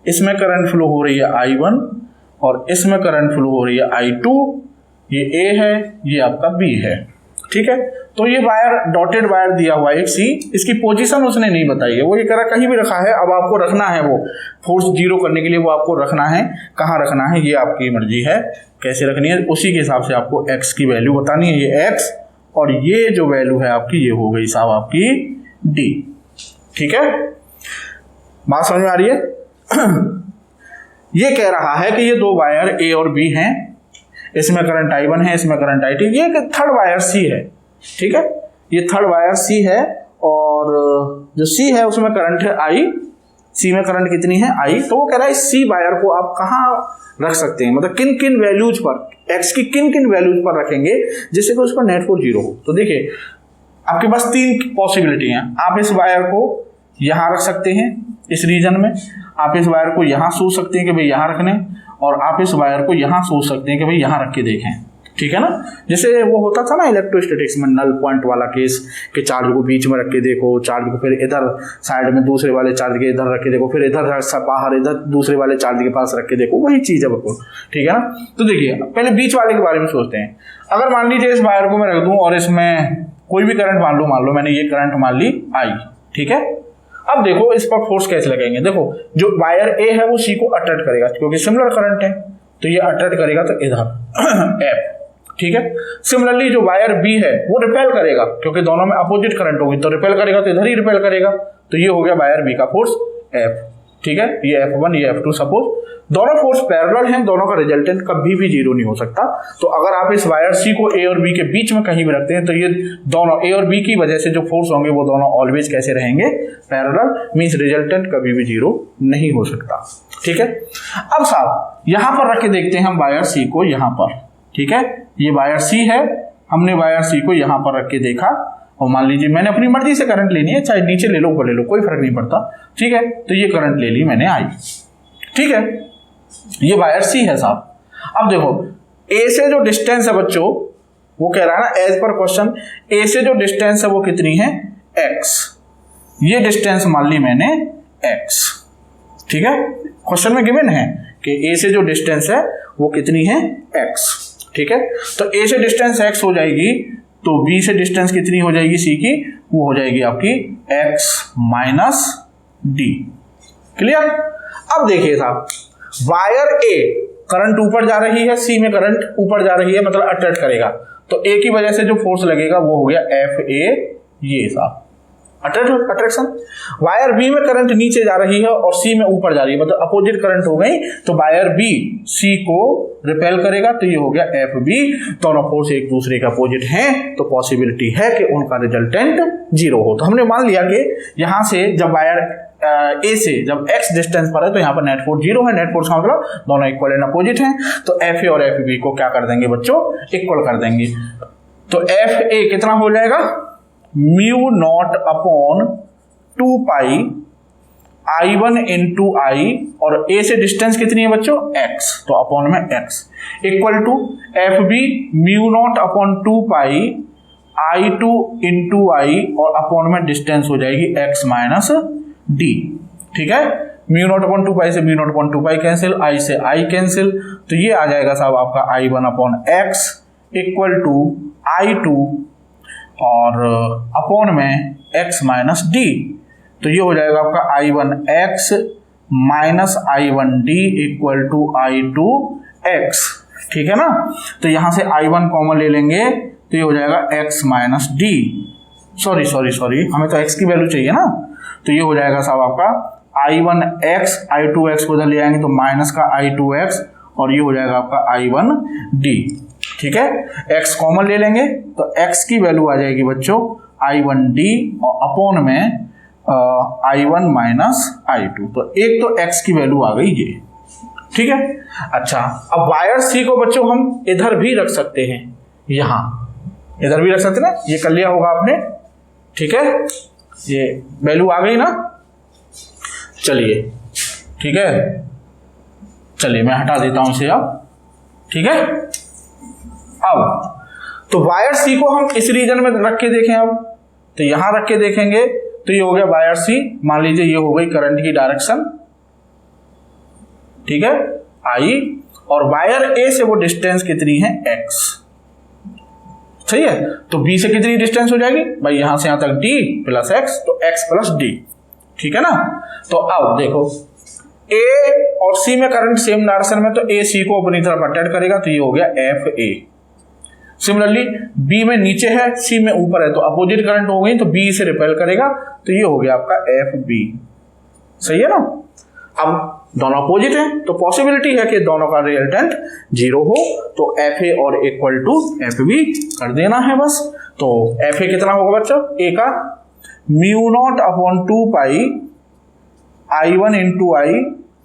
इसमें करंट फ्लो हो रही है I1 और इसमें करंट फ्लो हो रही है I2। ये A है, ये आपका B है। ठीक है, तो ये वायर डॉटेड वायर दिया हुआ है एक सी, इसकी पोजीशन उसने नहीं बताई है, वो ये करा कहीं भी रखा है। अब आपको रखना है वो फोर्स जीरो करने के लिए, वो आपको रखना है, कहाँ रखना है ये आपकी मर्जी है, कैसे रखनी है उसी के हिसाब से आपको एक्स की वैल्यू बतानी है। ये एक्स और ये जो वैल्यू है आपकी ये हो गई साहब आपकी डी। ठीक है, बात समझ में आ रही है? ये कह रहा है कि ये दो वायर ए और बी हैं, इसमें करंट I1 है, इसमें करंट I2, ये थर्ड वायर C है। ठीक है, ये थर्ड वायर C है और जो C है उसमें करंट है I, C में करंट कितनी है I। तो वो कह रहा है C वायर को आप कहाँ रख सकते हैं, मतलब किन किन वैल्यूज पर, X की किन किन वैल्यूज पर रखेंगे जिससे कि उस पर नेट फोर्स जीरो हो। तो देखिए आपके पास तीन पॉसिबिलिटी हैं। आप इस वायर को यहाँ रख सकते हैं इस रीजन में, आप इस वायर को यहाँ सोच सकते हैं कि भाई यहाँ रखने, और आप इस वायर को यहाँ सोच सकते हैं कि भाई यहाँ रख के देखें। ठीक है ना, जैसे वो होता था ना इलेक्ट्रोस्टैटिक्स में नल पॉइंट वाला केस कि चार्ज को बीच में रख के देखो, चार्ज को फिर इधर साइड में दूसरे वाले चार्ज के इधर रख के देखो, फिर इधर बाहर इधर दूसरे वाले चार्ज के पास रख के देखो, वही चीज़ है बिल्कुल। ठीक है ना, तो देखिए पहले बीच वाले के बारे में सोचते हैं। अगर मान लीजिए इस वायर को मैं रख दूँ और इसमें कोई भी करंट मान लो मैंने ये करंट मान ली I। ठीक है, अब देखो इस पर फोर्स कैसे लगाएंगे। देखो जो वायर ए है वो सी को अट्रैक्ट करेगा क्योंकि सिमिलर करंट है, तो ये अट्रैक्ट करेगा तो इधर एफ। ठीक है, सिमिलरली जो वायर बी है वो रिपेल करेगा क्योंकि दोनों में अपोजिट करंट होगी, तो रिपेल करेगा तो इधर ही रिपेल करेगा, तो ये हो गया वायर बी का फोर्स एफ। ठीक है, ये F1 ये F2, सपोज दोनों फोर्स पैरेलल हैं, दोनों का रिजल्टेंट कभी भी जीरो नहीं हो सकता। तो अगर आप इस वायर सी को ए और बी के बीच में कहीं भी रखते हैं तो ये दोनों ए और बी की वजह से जो फोर्स होंगे वो दोनों ऑलवेज कैसे रहेंगे, पैरेलल, मींस रिजल्टेंट कभी भी जीरो नहीं हो सकता। ठीक है, अब साहब यहां पर रख के देखते हैं हम वायर सी को यहां पर। ठीक है, ये वायर सी है, हमने वायर सी को यहां पर रख के देखा और मान लीजिए मैंने अपनी मर्जी से करंट लेनी है, चाहे नीचे ले लो ऊपर ले लो कोई फर्क नहीं पड़ता। ठीक है, तो ये करंट ले ली मैंने आई। ठीक है, ये वायर सी है साहब। अब देखो ए से जो डिस्टेंस है बच्चों, वो कह रहा है ना एज पर क्वेश्चन, ए से जो डिस्टेंस है वो कितनी है x, ये डिस्टेंस मान ली मैंने x। ठीक है, क्वेश्चन में गिवन है कि ए से जो डिस्टेंस है वो कितनी है x। ठीक है, तो ए से डिस्टेंस x हो जाएगी तो b से डिस्टेंस कितनी हो जाएगी c की, वो हो जाएगी आपकी x माइनस डी। क्लियर? अब देखिए साहब वायर ए करंट ऊपर जा रही है, सी में करंट ऊपर जा रही है, मतलब अट्रैक्ट करेगा, तो ए की वजह से जो फोर्स लगेगा वो हो गया एफ ए, ये सा अट्रैक्शन। वायर बी में करंट नीचे जा रही है और सी में ऊपर जा रही है, मतलब अपोजिट करंट हो गई, तो वायर बी सी को रिपेल करेगा, तो ये हो गया एफ बी। दोनों फोर्स एक दूसरे के अपोजिट हैं, तो पॉसिबिलिटी है कि उनका रिजल्टेंट जीरो हो। तो हमने मान लिया कि यहां से जब वायर ए से जब x डिस्टेंस पर है तो यहाँ पर नेट फोर्स जीरो है। नेट फोर्स का मतलब दोनों इक्वल एंड अपोजिट हैं, तो एफ ए और एफ बी को क्या कर देंगे बच्चों, इक्वल कर देंगे। तो एफ ए कितना हो जाएगा, mu naught upon 2 pi I1 into I, और ए से डिस्टेंस कितनी है बच्चों, x, तो अपॉन में x equal to f b mu not upon 2 pi I2 into I, और अपॉन में डिस्टेंस हो जाएगी x माइनस डी। ठीक है, म्यू नॉट अपॉन 2 पाई से mu not upon 2 pi cancel, I से आई कैंसिल, तो ये आ जाएगा साहब आपका I1 upon x equal to I2 और अपॉन में x माइनस डी, तो ये हो जाएगा आपका I1x minus I1d equal to I2x। ठीक है ना, तो यहां से I1 कॉमन ले लेंगे, तो ये हो जाएगा x माइनस डी, सॉरी हमें तो x की वैल्यू चाहिए ना, तो ये हो जाएगा साहब आपका I1x I2x को उधर ले आएंगे तो माइनस का I2x, और ये हो जाएगा आपका I1d। ठीक है, x कॉमन ले लेंगे तो x की वैल्यू आ जाएगी बच्चों I1d और अपॉन में I1 माइनस I2, तो एक तो x की वैल्यू आ गई ये। ठीक है, अच्छा अब वायर C को बच्चों हम इधर भी रख सकते हैं, यहां इधर भी रख सकते हैं ना, ये कर लिया होगा आपने। ठीक है, ये वैल्यू आ गई ना, चलिए ठीक है, चलिए मैं हटा देता हूं इसे अब। ठीक है, अब तो वायर सी को हम इस रीजन में रख के देखें, अब तो यहां रख के देखेंगे तो ये हो गया वायर सी, मान लीजिए ये हो गई करंट की डायरेक्शन। ठीक है, आई, और वायर ए से वो डिस्टेंस कितनी है, x। सही है, तो बी से कितनी डिस्टेंस हो जाएगी भाई, यहां से यहां तक d प्लस x, तो x प्लस d। ठीक है ना, तो अब देखो a और c में करंट सेम डायरेक्शन में, तो a c को अपनी तरफ अट्रैक्ट करेगा, तो ये हो गया एफ ए। सिमिलरली b में नीचे है, c में ऊपर है, तो अपोजिट करंट हो गई, तो b से रिपेल करेगा, तो ये हो गया आपका एफ बी। सही है ना, अब दोनों अपोजिट हैं, तो पॉसिबिलिटी है कि दोनों का रिजल्टेंट जीरो हो, तो एफ ए और इक्वल टू एफ बी कर देना है बस। तो एफ ए कितना होगा बच्चों, ए का mu not upon 2 pi I1 into I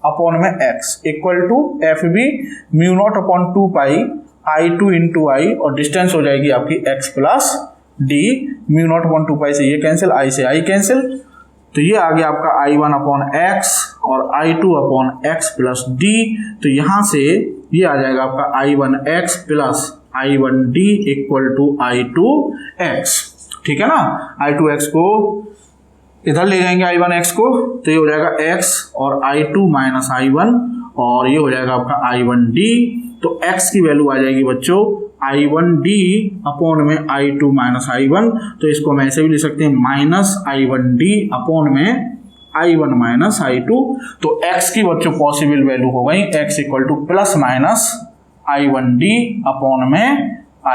upon में x equal to f b mu not upon 2 pi I2 into I, और डिस्टेंस हो जाएगी आपकी x plus d, mu not upon 2 pi से ये कैंसिल, आई से I cancel, तो ये आ गया आपका I1 अपॉन x और I2 upon x plus D, तो यहां से ये आ जाएगा आपका I1x plus I1d equal to I2x। ठीक है ना, I2x को इधर ले जाएंगे I1x को, तो ये हो जाएगा x और I2 माइनस I1, और ये हो जाएगा आपका I1d, तो x की वैल्यू आ जाएगी बच्चों I1d अपॉन में I2 माइनस I1, तो इसको हम ऐसे भी लिख सकते हैं माइनस I1d अपॉन में I1 माइनस I2, तो x की बच्चों पॉसिबल वैल्यू हो गई x equal two plus minus I1d upon में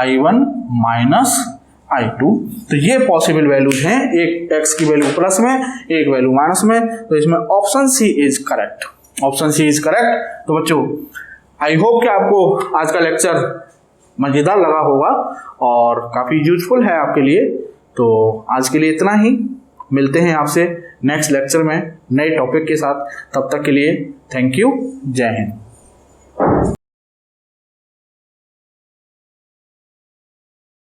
I1 माइनस I2, तो ये पॉसिबल वैल्यूज हैं, एक x की वैल्यू प्लस में, एक वैल्यू माइनस में, तो इसमें option C is correct, option C is correct. तो बच्चों आई होप कि आपको आज का लेक्चर मजेदार लगा होगा और काफी यूजफुल है आपके लिए। तो आज के लिए इतना ही, मिलते हैं आपसे नेक्स्ट लेक्चर में नए टॉपिक के साथ, तब तक के लिए थैंक यू, जय हिंद।